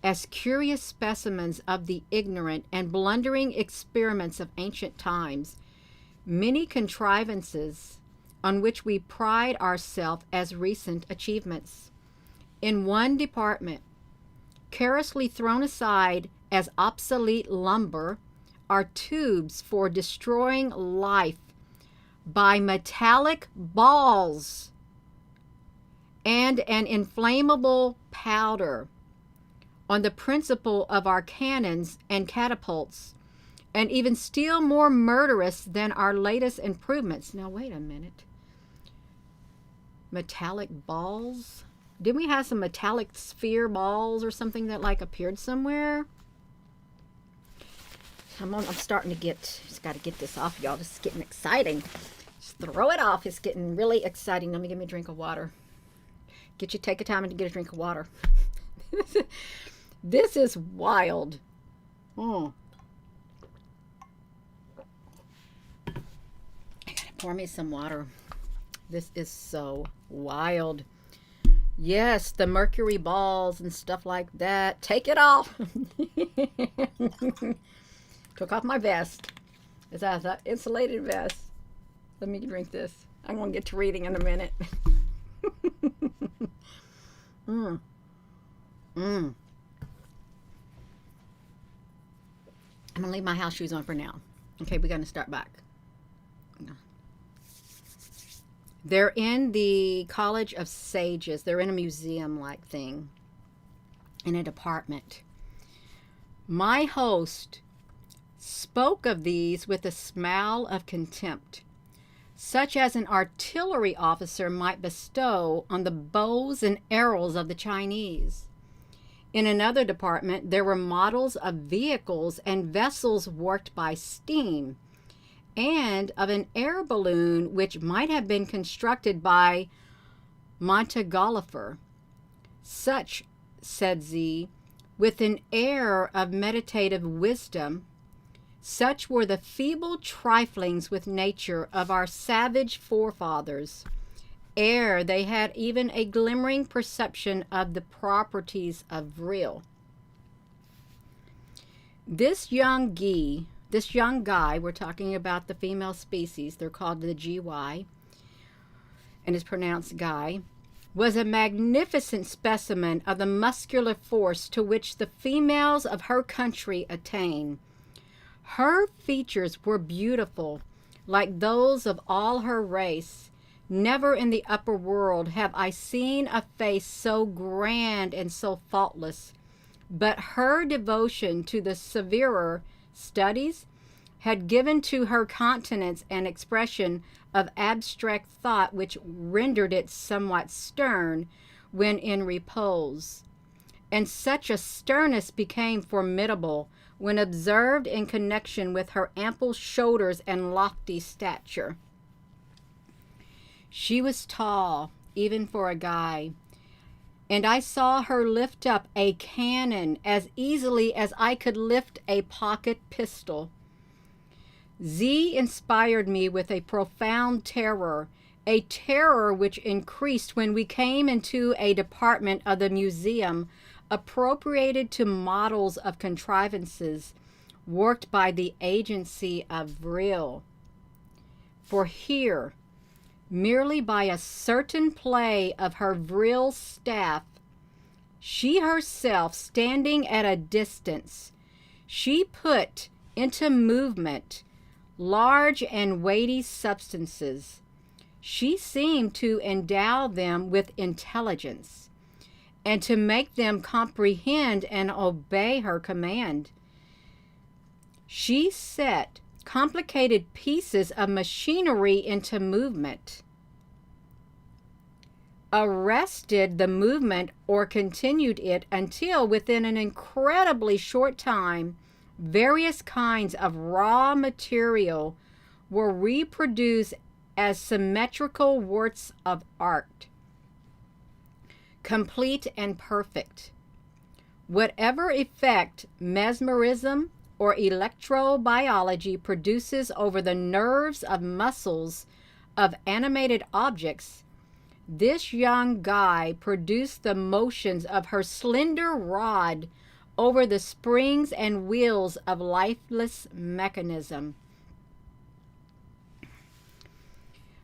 as curious specimens of the ignorant and blundering experiments of ancient times, many contrivances on which we pride ourselves as recent achievements. In one department, carelessly thrown aside as obsolete lumber, are tubes for destroying life by metallic balls and an inflammable powder on the principle of our cannons and catapults, and even still more murderous than our latest improvements. Now, wait a minute. Metallic balls? Didn't we have some metallic sphere balls or something that like appeared somewhere? I'm starting to just got to get this off, y'all. This is getting exciting. Just throw it off. It's getting really exciting. Let me give me a drink of water. Take a time and get a drink of water. This is wild. I gotta pour me some water. This is so wild. Yes, the mercury balls and stuff like that. Take it off. Took off my vest. It's an insulated vest. Let me drink this. I'm going to get to reading in a minute. I'm going to leave my house shoes on for now. Okay, we're going to start back. They're in the College of Sages. They're in a museum-like thing, in a department. My host spoke of these with a smile of contempt, such as an artillery officer might bestow on the bows and arrows of the Chinese. In another department, there were models of vehicles and vessels worked by steam, and of an air balloon which might have been constructed by Montgolfier. Such, said Z, with an air of meditative wisdom, Such were the feeble triflings with nature of our savage forefathers, ere they had even a glimmering perception of the properties of Vril. This young guy, we're talking about the female species, they're called the GY, and it's pronounced guy, was a magnificent specimen of the muscular force to which the females of her country attain. Her features were beautiful, like those of all her race. Never in the upper world have I seen a face so grand and so faultless, but her devotion to the severer studies had given to her countenance an expression of abstract thought which rendered it somewhat stern when in repose, and such a sternness became formidable when observed in connection with her ample shoulders and lofty stature. She was tall, even for a guy, and I saw her lift up a cannon as easily as I could lift a pocket pistol. Z inspired me with a profound terror, a terror which increased when we came into a department of the museum appropriated to models of contrivances worked by the agency of Vril. For here, merely by a certain play of her Vril staff, she herself standing at a distance, she put into movement large and weighty substances. She seemed to endow them with intelligence, and to make them comprehend and obey her command. She set complicated pieces of machinery into movement, arrested the movement or continued it until within an incredibly short time, various kinds of raw material were reproduced as symmetrical works of art, complete and perfect. Whatever effect mesmerism or electrobiology produces over the nerves of muscles of animated objects, this young guy produced the motions of her slender rod over the springs and wheels of lifeless mechanism.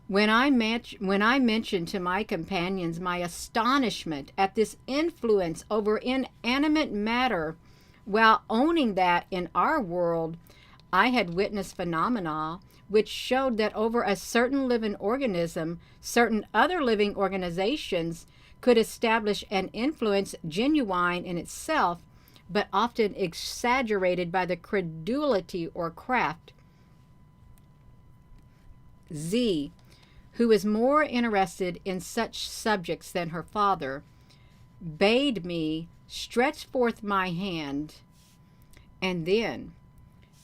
When I mentioned to my companions my astonishment at this influence over inanimate matter, while owning that in our world I had witnessed phenomena which showed that over a certain living organism, certain other living organizations could establish an influence genuine in itself, but often exaggerated by the credulity or craft. Z, who was more interested in such subjects than her father, bade me stretch forth my hand, and then,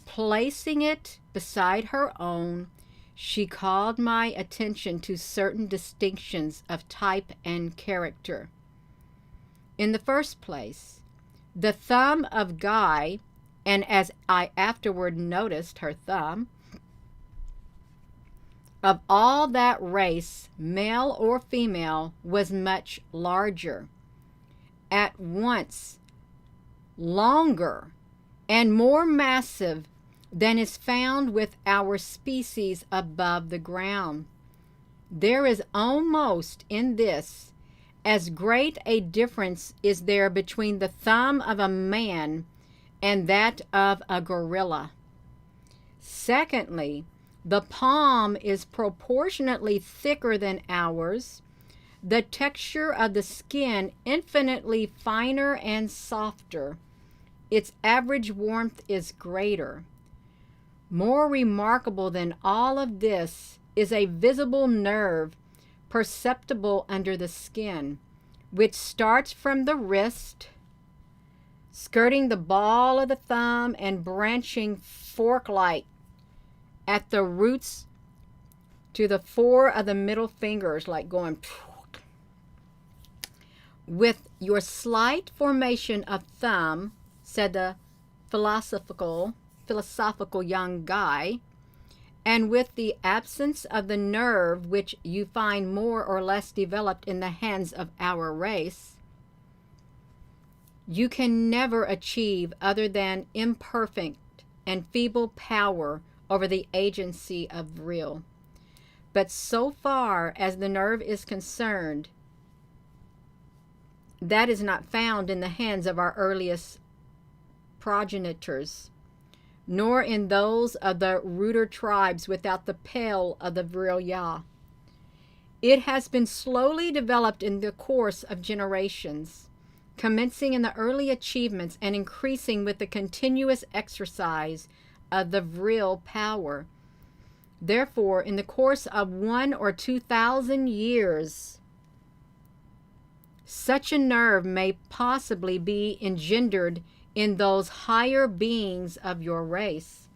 placing it beside her own, she called my attention to certain distinctions of type and character. In the first place, the thumb of Guy, and as I afterward noticed, her thumb, of all that race, male or female, was much larger, at once longer and more massive than is found with our species above the ground. There is almost in this as great a difference is there between the thumb of a man and that of a gorilla. Secondly, the palm is proportionately thicker than ours, the texture of the skin infinitely finer and softer. Its average warmth is greater. More remarkable than all of this is a visible nerve perceptible under the skin, which starts from the wrist, skirting the ball of the thumb and branching fork-like at the roots to the four of the middle fingers, like going. With your slight formation of thumb, said the philosophical philosophical young guy, and with the absence of the nerve which you find more or less developed in the hands of our race, you can never achieve other than imperfect and feeble power over the agency of Vril. But so far as the nerve is concerned, that is not found in the hands of our earliest progenitors, nor in those of the ruder tribes without the pale of the Vril. It has been slowly developed in the course of generations, commencing in the early achievements and increasing with the continuous exercise of the Vril power. Therefore, in the course of 1,000 or 2,000 years, such a nerve may possibly be engendered in those higher beings of your race,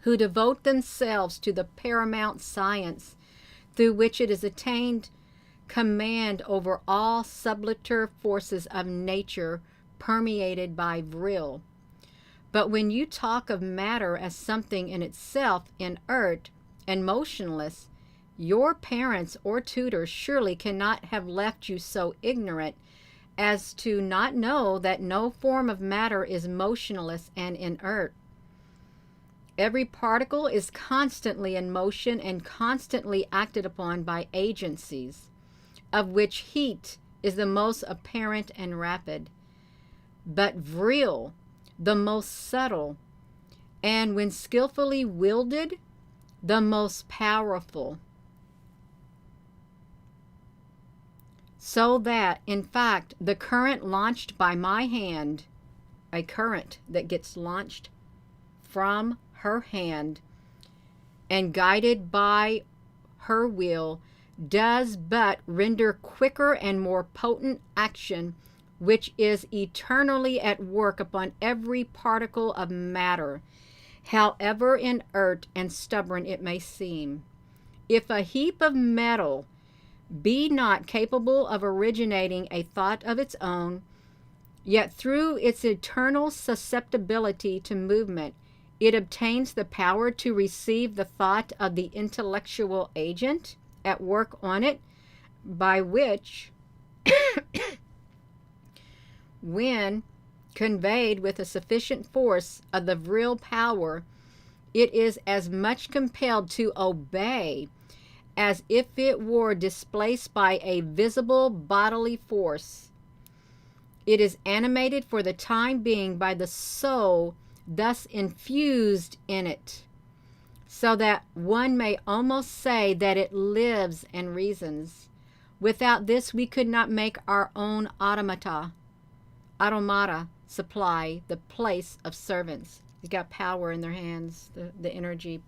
who devote themselves to the paramount science through which it is attained command over all subtler forces of nature permeated by Vril. But when you talk of matter as something in itself inert and motionless, your parents or tutors surely cannot have left you so ignorant as to not know that no form of matter is motionless and inert. Every particle is constantly in motion and constantly acted upon by agencies, of which heat is the most apparent and rapid. But Vril, the most subtle, and when skillfully wielded, the most powerful. So that, in fact, the current launched by my hand, a current that gets launched from her hand and guided by her will, does but render quicker and more potent action, which is eternally at work upon every particle of matter, however inert and stubborn it may seem. If a heap of metal be not capable of originating a thought of its own, yet through its eternal susceptibility to movement, it obtains the power to receive the thought of the intellectual agent at work on it, by which, when conveyed with a sufficient force of the Vril power, it is as much compelled to obey as if it were displaced by a visible bodily force. It is animated for the time being by the soul thus infused in it, so that one may almost say that it lives and reasons. Without this, we could not make our own automata supply the place of servants. They got power in their hands. The energy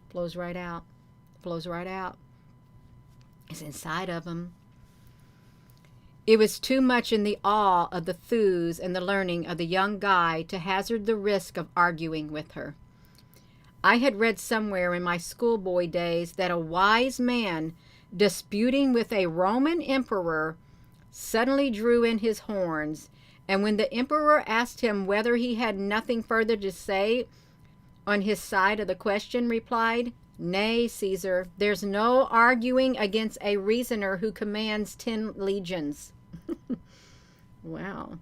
flows right out. Flows right out. It's inside of them. It was too much in the awe of the thews and the learning of the young guy to hazard the risk of arguing with her. I had read somewhere in my schoolboy days that a wise man disputing with a Roman emperor suddenly drew in his horns, and when the emperor asked him whether he had nothing further to say on his side of the question, replied, "Nay, Caesar, there's no arguing against a reasoner who commands 10 legions." Wow.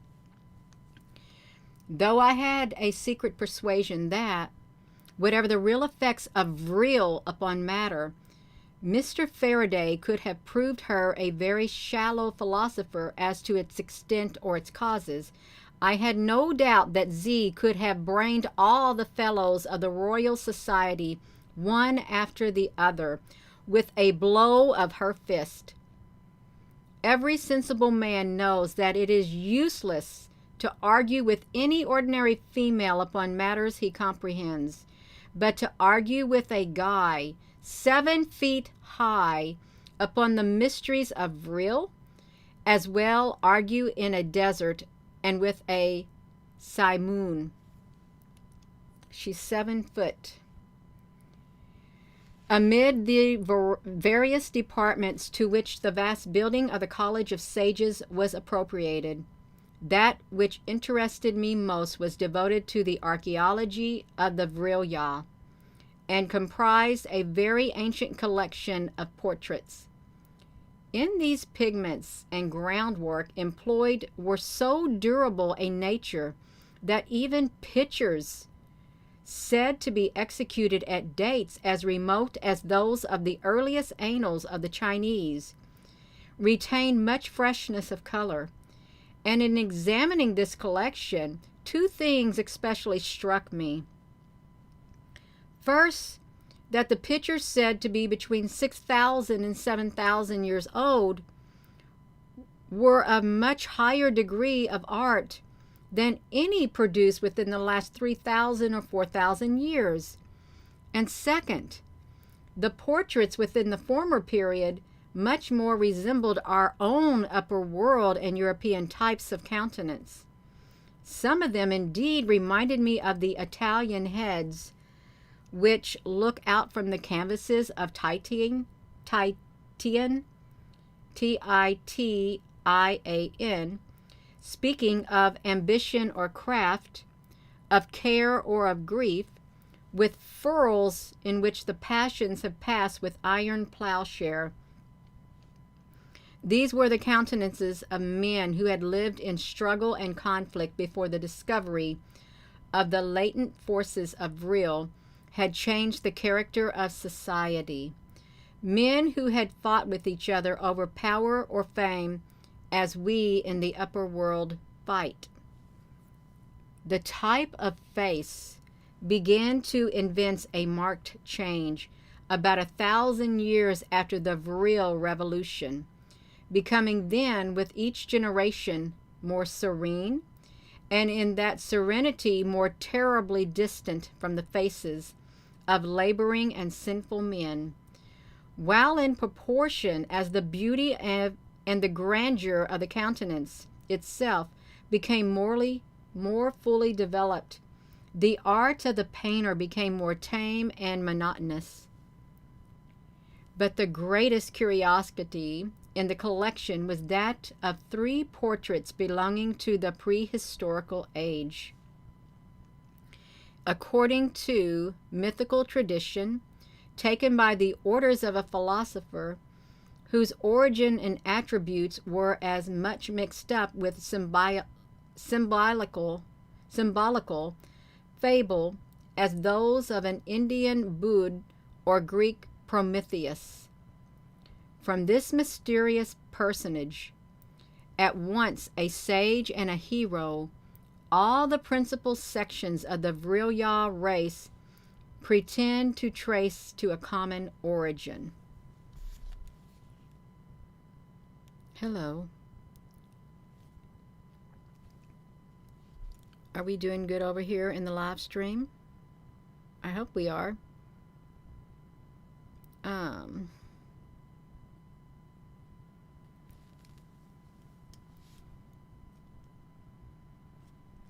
Though I had a secret persuasion that, whatever the real effects of Vril upon matter, Mr. Faraday could have proved her a very shallow philosopher as to its extent or its causes, I had no doubt that Z could have brained all the fellows of the Royal Society, one after the other, with a blow of her fist. Every sensible man knows that it is useless to argue with any ordinary female upon matters he comprehends, but to argue with a guy 7 feet high upon the mysteries of Vril, as well argue in a desert and with a simoon. She's 7 foot. Amid the various departments to which the vast building of the College of Sages was appropriated, That which interested me most was devoted to the archaeology of the Vril and comprised a very ancient collection of portraits. In these pigments and groundwork employed were so durable a nature that even pictures said to be executed at dates as remote as those of the earliest annals of the Chinese retain much freshness of color. And in examining this collection, two things especially struck me. First, that the pictures said to be between 6,000 and 7,000 years old were of much higher degree of art than any produced within the last 3,000 or 4,000 years. And second, the portraits within the former period much more resembled our own upper world and European types of countenance. Some of them indeed reminded me of the Italian heads which look out from the canvases of Titian, Titian, speaking of ambition or craft, of care or of grief, with furrows in which the passions have passed with iron plowshare. These were the countenances of men who had lived in struggle and conflict before the discovery of the latent forces of Vril had changed the character of society. Men who had fought with each other over power or fame as we in the upper world fight. The type of face began to evince a marked change about 1,000 years after the Vril Revolution, becoming then with each generation more serene, and in that serenity more terribly distant from the faces of laboring and sinful men, while in proportion as the beauty and the grandeur of the countenance itself became more fully developed, the art of the painter became more tame and monotonous. But the greatest curiosity in the collection was that of 3 portraits belonging to the prehistorical age. According to mythical tradition, taken by the orders of a philosopher whose origin and attributes were as much mixed up with symbolical fable as those of an Indian Buddha or Greek Prometheus. From this mysterious personage, at once a sage and a hero, all the principal sections of the Vril race pretend to trace to a common origin. Hello. Are we doing good over here in the live stream? I hope we are.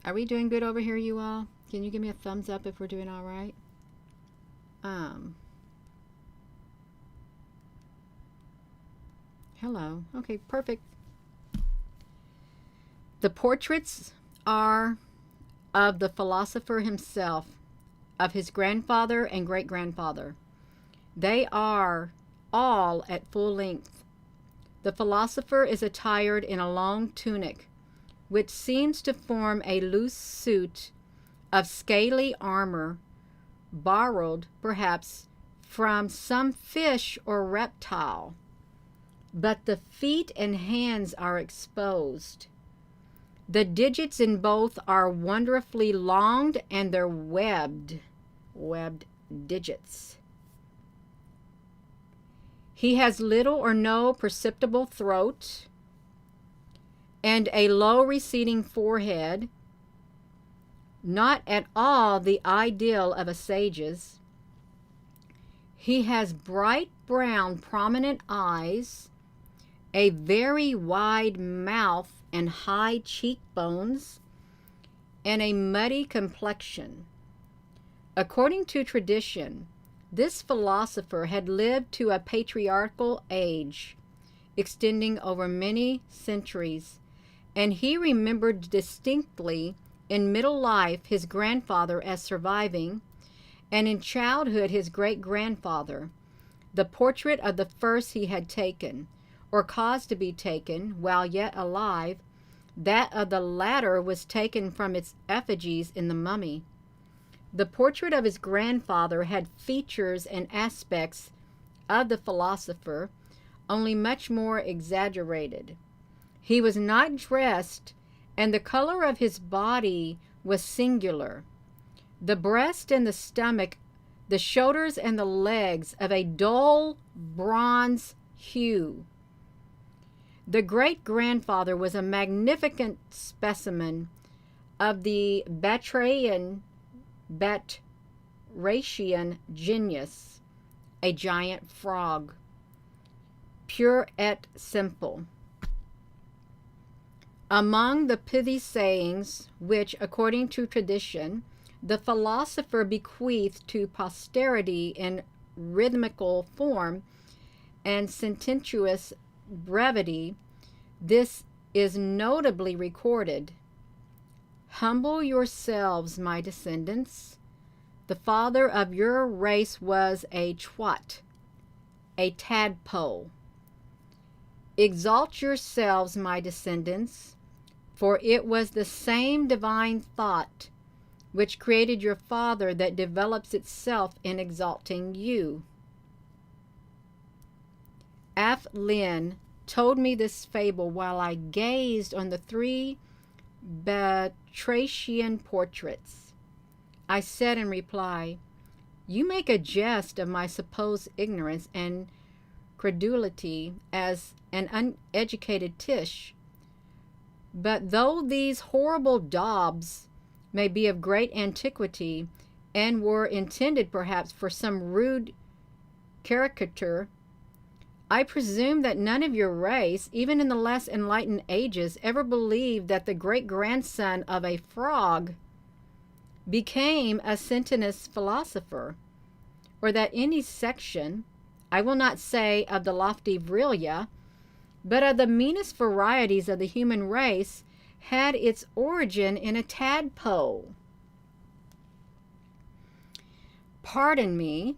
Are we doing good over here, you all? Can you give me a thumbs up if we're doing all right? Hello. Okay, perfect. The portraits are of the philosopher himself, of his grandfather and great-grandfather. They are all at full length. The philosopher is attired in a long tunic, which seems to form a loose suit of scaly armor, borrowed, perhaps, from some fish or reptile. But the feet and hands are exposed. The digits in both are wonderfully long, and they're webbed digits. He has little or no perceptible throat and a low receding forehead, not at all the ideal of a sage's. He has bright brown prominent eyes, a very wide mouth and high cheekbones, and a muddy complexion. According to tradition, this philosopher had lived to a patriarchal age, extending over many centuries, and he remembered distinctly in middle life his grandfather as surviving, and in childhood his great-grandfather, the portrait of the first he had taken, or caused to be taken, while yet alive. That of the latter was taken from its effigies in the mummy. The portrait of his grandfather had features and aspects of the philosopher, only much more exaggerated. He was not dressed, and the color of his body was singular. The breast and the stomach, the shoulders and the legs of a dull bronze hue. The great-grandfather was a magnificent specimen of the Batracian genius, a giant frog, pure et simple. Among the pithy sayings which, according to tradition, the philosopher bequeathed to posterity in rhythmical form and sententious brevity, this is notably recorded. Humble yourselves, my descendants. The father of your race was a twat, a tadpole. Exalt yourselves, my descendants, for it was the same divine thought which created your father that develops itself in exalting you. Af Lin told me this fable while I gazed on the 3 Batracian portraits. I said in reply, "You make a jest of my supposed ignorance and credulity as an uneducated Tish. But though these horrible daubs may be of great antiquity, and were intended perhaps for some rude caricature, I presume that none of your race, even in the less enlightened ages, ever believed that the great-grandson of a frog became a sententious philosopher, or that any section, I will not say of the lofty Vril, but of the meanest varieties of the human race, had its origin in a tadpole." "Pardon me,"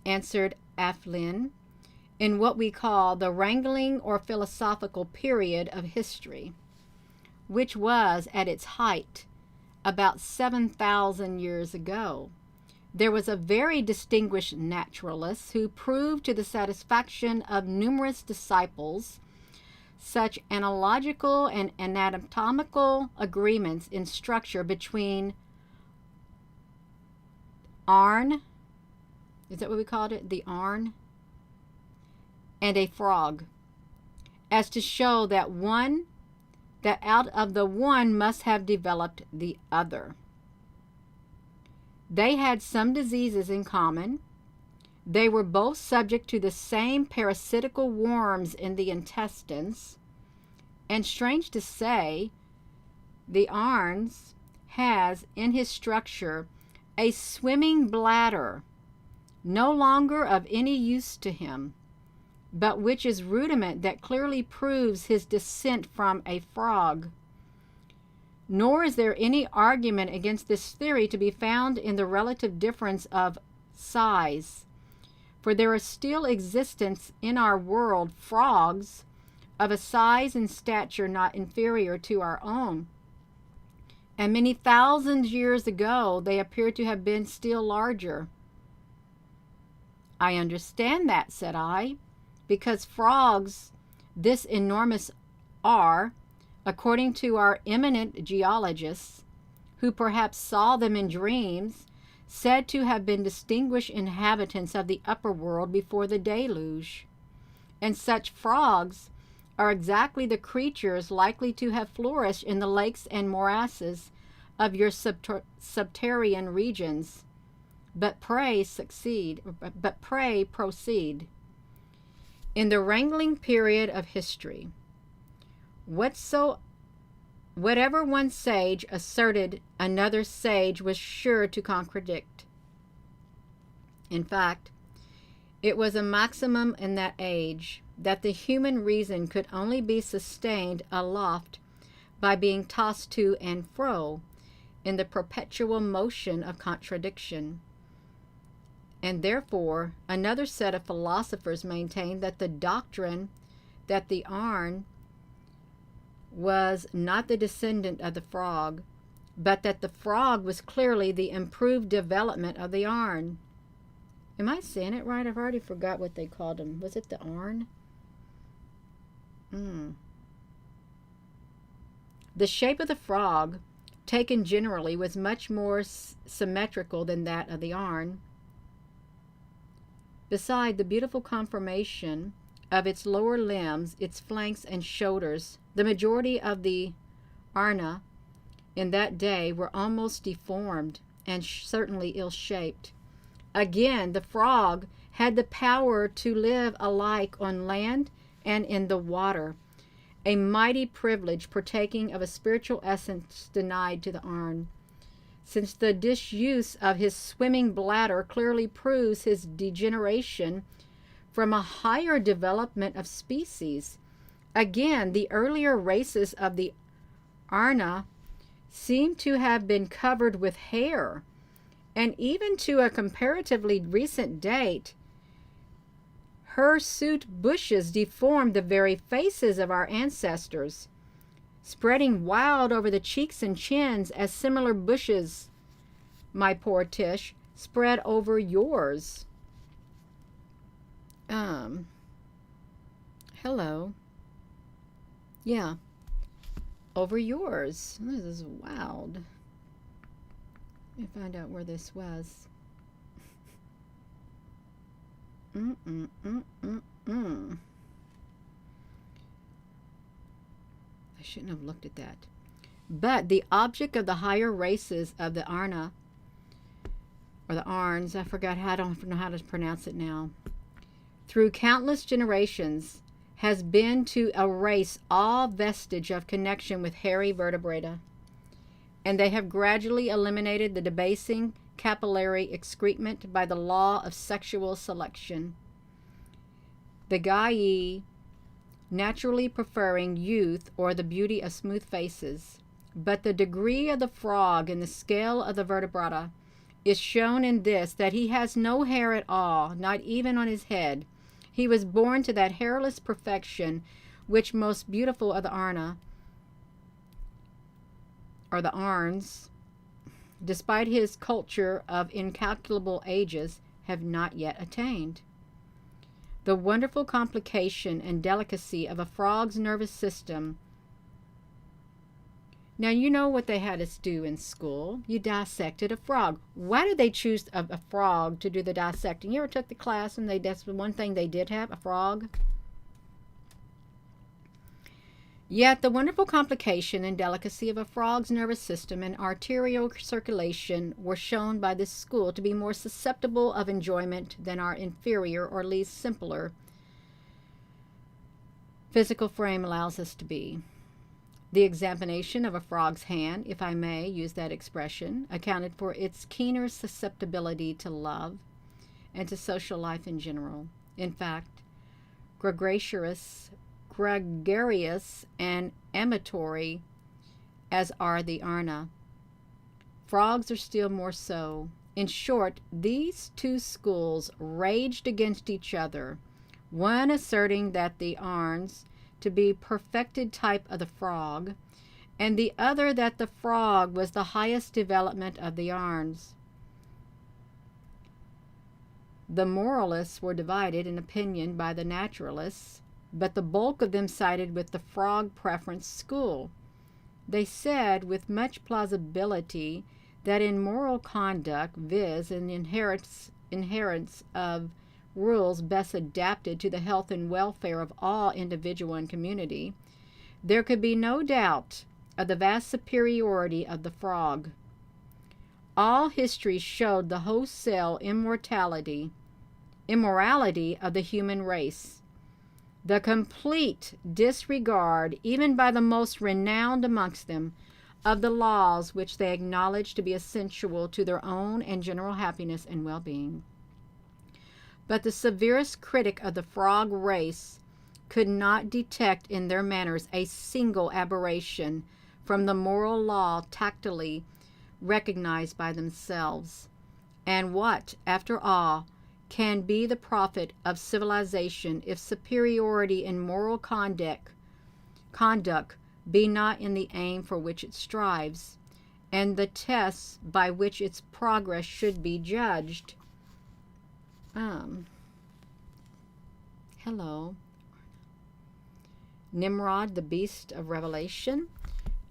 answered Aflin, "in what we call the wrangling or philosophical period of history, which was at its height about 7,000 years ago, there was a very distinguished naturalist who proved to the satisfaction of numerous disciples such analogical and anatomical agreements in structure between Arn, is that what we called it? The Arn? And a frog, as to show that out of the one must have developed the other. They had some diseases in common. They were both subject to the same parasitical worms in the intestines, and strange to say, the Arns has in his structure a swimming bladder, no longer of any use to him, but which is rudiment that clearly proves his descent from a frog. Nor is there any argument against this theory to be found in the relative difference of size, for there are still existence in our world frogs of a size and stature not inferior to our own, and many thousand years ago they appear to have been still larger." "I understand that," said I, "because frogs this enormous are, according to our eminent geologists, who perhaps saw them in dreams, said to have been distinguished inhabitants of the upper world before the deluge. And such frogs are exactly the creatures likely to have flourished in the lakes and morasses of your subterranean regions. But pray proceed. In the wrangling period of history, whatever one sage asserted, another sage was sure to contradict. In fact, it was a maximum in that age that the human reason could only be sustained aloft by being tossed to and fro in the perpetual motion of contradiction. And therefore, another set of philosophers maintained that the doctrine that the Arn was not the descendant of the frog, but that the frog was clearly the improved development of the Arn. Am I saying it right? I've already forgot what they called him. Was it the Arn? The shape of the frog, taken generally, was much more symmetrical than that of the Arn. Beside the beautiful conformation of its lower limbs, its flanks and shoulders, the majority of the Arna in that day were almost deformed and certainly ill-shaped. Again, the frog had the power to live alike on land and in the water, a mighty privilege partaking of a spiritual essence denied to the Arn, since the disuse of his swimming bladder clearly proves his degeneration from a higher development of species. Again, the earlier races of the Arna seem to have been covered with hair, and even to a comparatively recent date, hirsute bushes deformed the very faces of our ancestors, spreading wild over the cheeks and chins as similar bushes, my poor Tish, spread over yours. Hello. Yeah. Over yours. This is wild. Let me find out where this was. I shouldn't have looked at that. But the object of the higher races of the Arna, or the Arns, I forgot how, I don't know how to pronounce it now, through countless generations, has been to erase all vestige of connection with hairy vertebrata, and they have gradually eliminated the debasing capillary excrement by the law of sexual selection. The Gyee naturally preferring youth or the beauty of smooth faces, but the degree of the frog in the scale of the vertebrata is shown in this, that he has no hair at all, not even on his head. He was born to that hairless perfection which most beautiful of the Arna, or the Arns, despite his culture of incalculable ages, have not yet attained. The wonderful complication and delicacy of a frog's nervous system. Now, you know what they had us do in school. You dissected a frog. Why did they choose a frog to do the dissecting? You ever took the class and that's the one thing they did have, a frog? Yet the wonderful complication and delicacy of a frog's nervous system and arterial circulation were shown by this school to be more susceptible of enjoyment than our inferior, or at least simpler, physical frame allows us to be. The examination of a frog's hand, if I may use that expression, accounted for its keener susceptibility to love and to social life in general. In fact, gregarious and amatory as are the Arna, frogs are still more so. In short, these two schools raged against each other, one asserting that the Arns to be perfected type of the frog, and the other that the frog was the highest development of the Arns. The moralists were divided in opinion by the naturalists, but the bulk of them sided with the frog preference school. They said with much plausibility that in moral conduct, viz., in inherence of rules best adapted to the health and welfare of all individual and community, there could be no doubt of the vast superiority of the frog. All history showed the wholesale immorality of the human race, the complete disregard, even by the most renowned amongst them, of the laws which they acknowledged to be essential to their own and general happiness and well-being. But the severest critic of the frog race could not detect in their manners a single aberration from the moral law tacitly recognized by themselves. And what, after all, can be the profit of civilization if superiority in moral conduct be not in the aim for which it strives, and the tests by which its progress should be judged? Hello. Nimrod, the beast of Revelation.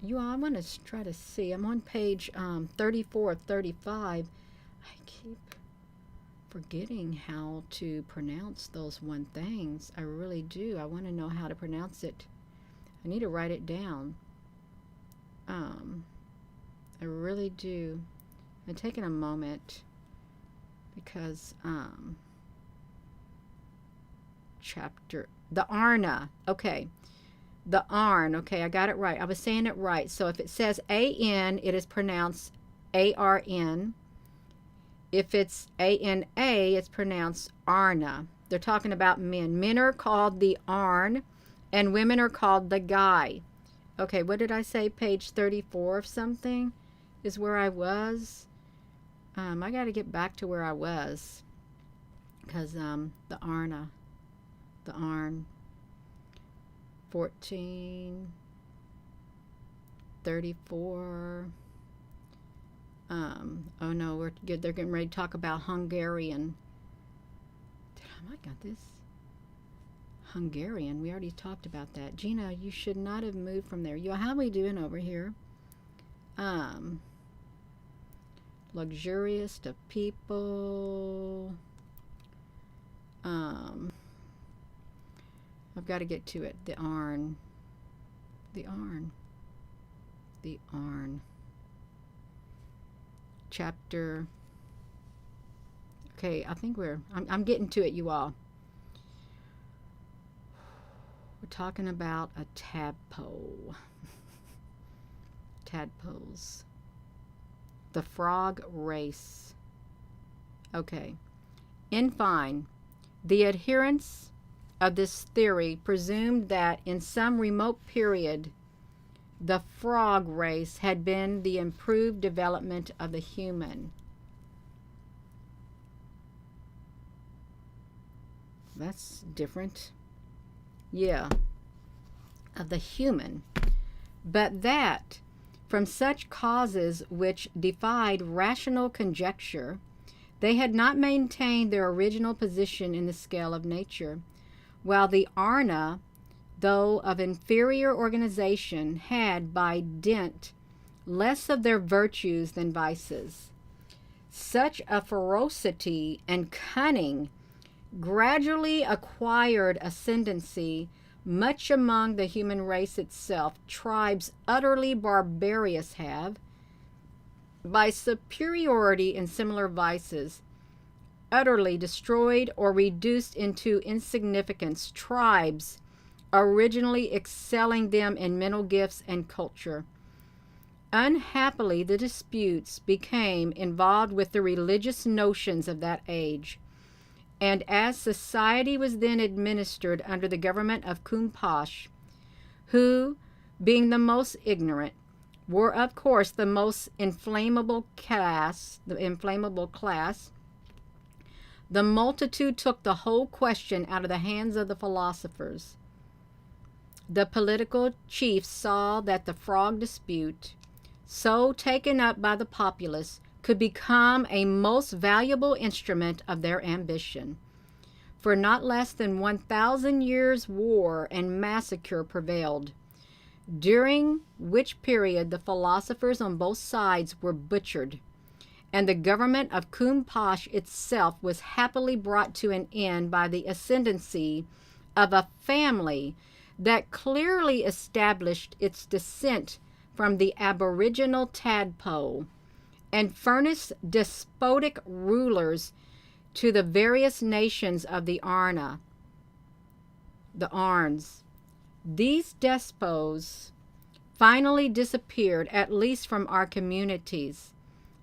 I'm going to try to see. I'm on page 34 of 35. I keep forgetting how to pronounce those one things. I really do. I want to know how to pronounce it. I need to write it down. I really do. I'm taking a moment because the Arna. Okay. The Arn. Okay, I got it right. I was saying it right. So if it says A-N, it is pronounced A-R-N. If it's A-N-A, it's pronounced Arna. They're talking about men. Men are called the Arn, and women are called the Guy. Okay, what did I say? Page 34 of something is where I was. I got to get back to where I was. Because the Arna. The Arn. 14, 34. Oh no, we're good. They're getting ready to talk about Hungarian. I got this. Hungarian. We already talked about that. Gina, you should not have moved from there. How are we doing over here? Luxurious to people. I've got to get to it. The Arn. The Arn. The Arn. Chapter. Okay, I think I'm getting to it, you all. We're talking about a tadpole. Tadpoles. The frog race. Okay. In fine, the adherents of this theory presumed that in some remote period the frog race had been the improved development of the human. That's different. Yeah, of the human. But that from such causes which defied rational conjecture, they had not maintained their original position in the scale of nature, while the Arna, though of inferior organization, had by dint less of their virtues than vices. Such a ferocity and cunning gradually acquired ascendancy much among the human race itself. Tribes utterly barbarous have, by superiority in similar vices, utterly destroyed or reduced into insignificance tribes originally excelling them in mental gifts and culture. Unhappily, the disputes became involved with the religious notions of that age, and as society was then administered under the government of Kumpash, who, being the most ignorant, were of course the most inflammable class, the multitude took the whole question out of the hands of the philosophers. The political chiefs saw that the frog dispute, so taken up by the populace, could become a most valuable instrument of their ambition. For not less than 1,000 years' war and massacre prevailed, during which period the philosophers on both sides were butchered, and the government of Kumpash itself was happily brought to an end by the ascendancy of a family that clearly established its descent from the aboriginal tadpole, and furnished despotic rulers to the various nations of the Arna, the Arns. These despots finally disappeared, at least from our communities,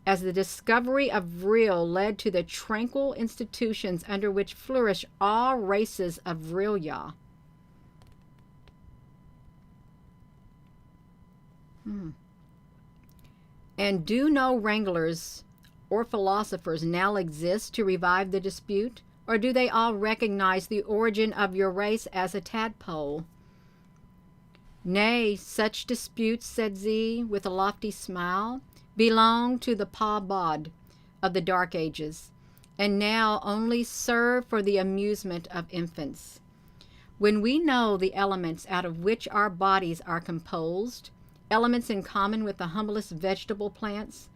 as the discovery of Vril led to the tranquil institutions under which flourish all races of Vrilia. Hmm. And do no wranglers or philosophers now exist to revive the dispute? Or do they all recognize the origin of your race as a tadpole? Nay, such disputes, said Z, with a lofty smile, belong to the pabod of the Dark Ages, and now only serve for the amusement of infants. When we know the elements out of which our bodies are composed, elements in common with the humblest vegetable plants,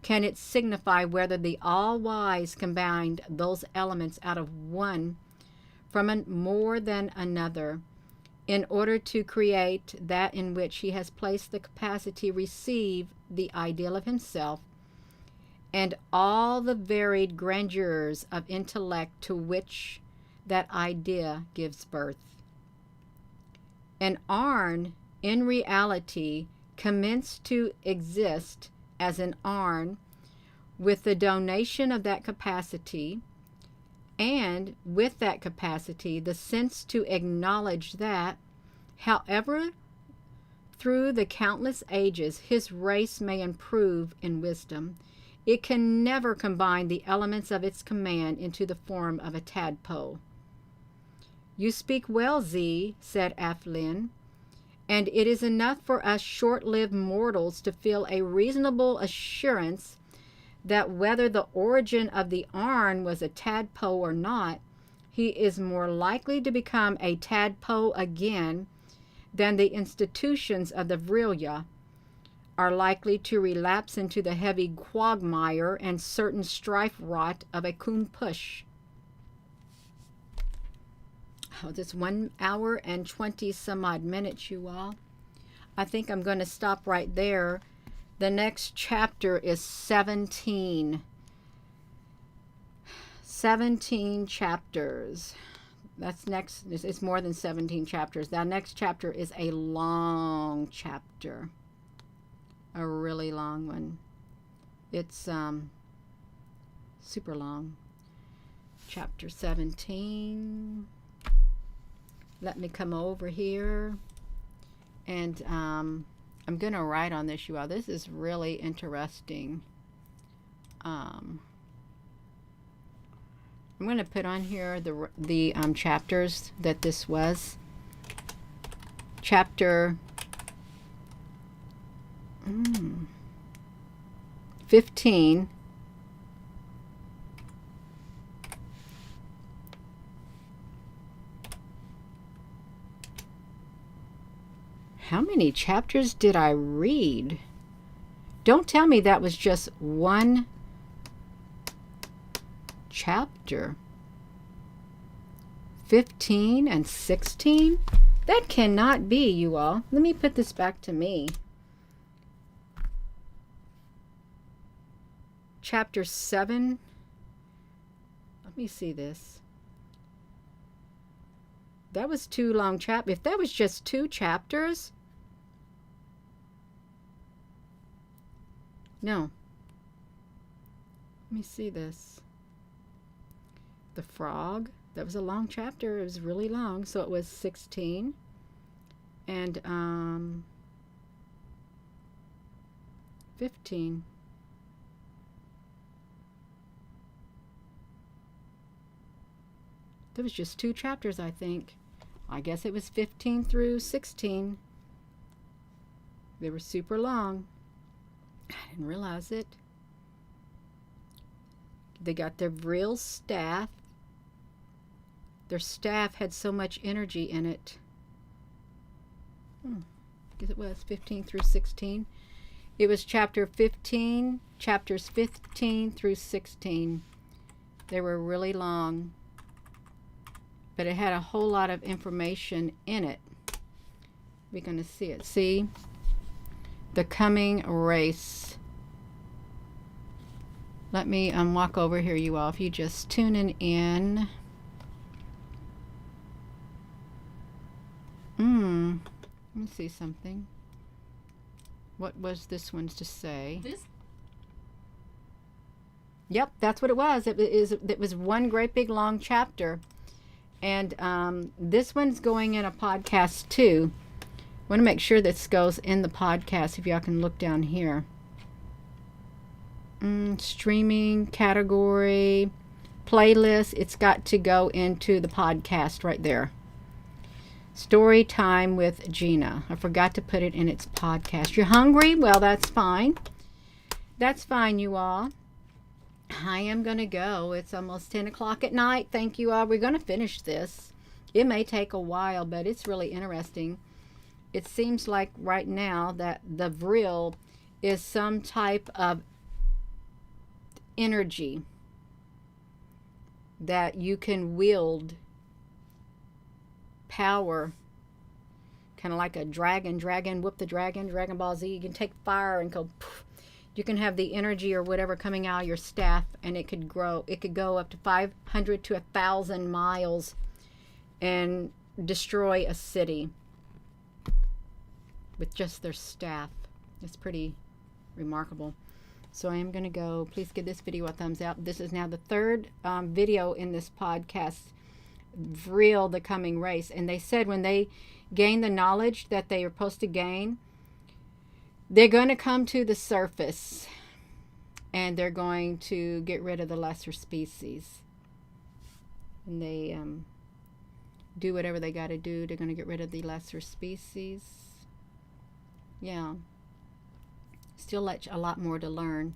can it signify whether the all-wise combined those elements out of one from more than another, in order to create that in which he has placed the capacity receive the ideal of himself, and all the varied grandeurs of intellect to which that idea gives birth. An Arn, in reality, commenced to exist as an Arn with the donation of that capacity, and with that capacity the sense to acknowledge that, however through the countless ages his race may improve in wisdom, it can never combine the elements of its command into the form of a tadpole. You speak well, Z, said Athlin, and it is enough for us short-lived mortals to feel a reasonable assurance that whether the origin of the Arn was a tadpole or not, he is more likely to become a tadpole again than the institutions of the Vril are likely to relapse into the heavy quagmire and certain strife rot of a Kumpush. Oh, it's 1 hour and 20 some odd minutes, you all. I think I'm going to stop right there. The next chapter is 17. 17 chapters. That's next. It's more than 17 chapters. That next chapter is a long chapter. A really long one. It's super long. Chapter 17. Let me come over here, and I'm going to write on this, you all. This is really interesting. I'm going to put on here the chapters that this was. Chapter 15. How many chapters did I read? Don't tell me that was just one chapter. 15 and 16? That cannot be, you all. Let me put this back to me. Chapter 7. Let me see this. That was 2 long chapters. If that was just 2 chapters... No. Let me see this. The frog. That was a long chapter. It was really long. So it was 16. And 15. There was just 2 chapters, I think. I guess it was 15 through 16. They were super long. I didn't realize it. They got their Vril staff. Their staff had so much energy in it. I guess it was 15 through 16. It was chapters 15 through 16. They were really long, but it had a whole lot of information in it. We're going to see it. See? The coming race. Let me walk over here, you all. If you just tuning in. Let me see something. What was this one's to say? Yep, that's what it was. It was one great big long chapter. And this one's going in a podcast too. want to make sure this goes in the podcast. If y'all can look down here. Streaming category, playlist. It's got to go into the podcast right there. Story time with Gina. I forgot to put it in its podcast. You're hungry? Well, that's fine. That's fine, you all. I am going to go. It's almost 10 o'clock at night. Thank you all. We're going to finish this. It may take a while, but it's really interesting. It seems like right now that the Vril is some type of energy that you can wield power, kind of like a dragon, whoop the dragon, Dragon Ball Z. You can take fire and go poof. You can have the energy or whatever coming out of your staff, and it could grow. It could go up to 500 to 1,000 miles and destroy a city with just their staff. It's pretty remarkable. So I am going to go. Please give this video a thumbs up. This is now the third video in this podcast, Vril, the coming race. And they said when they gain the knowledge that they are supposed to gain, they're going to come to the surface and they're going to get rid of the lesser species. And they do whatever they got to do. They're going to get rid of the lesser species. Yeah. Still a lot more to learn.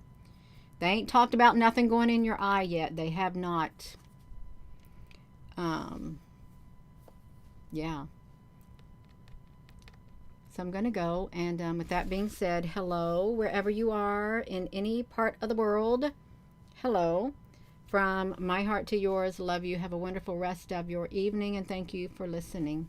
They ain't talked about nothing going in your eye yet. They have not. Yeah. So I'm going to go. And with that being said, hello, wherever you are in any part of the world. Hello. From my heart to yours, love you. Have a wonderful rest of your evening. And thank you for listening.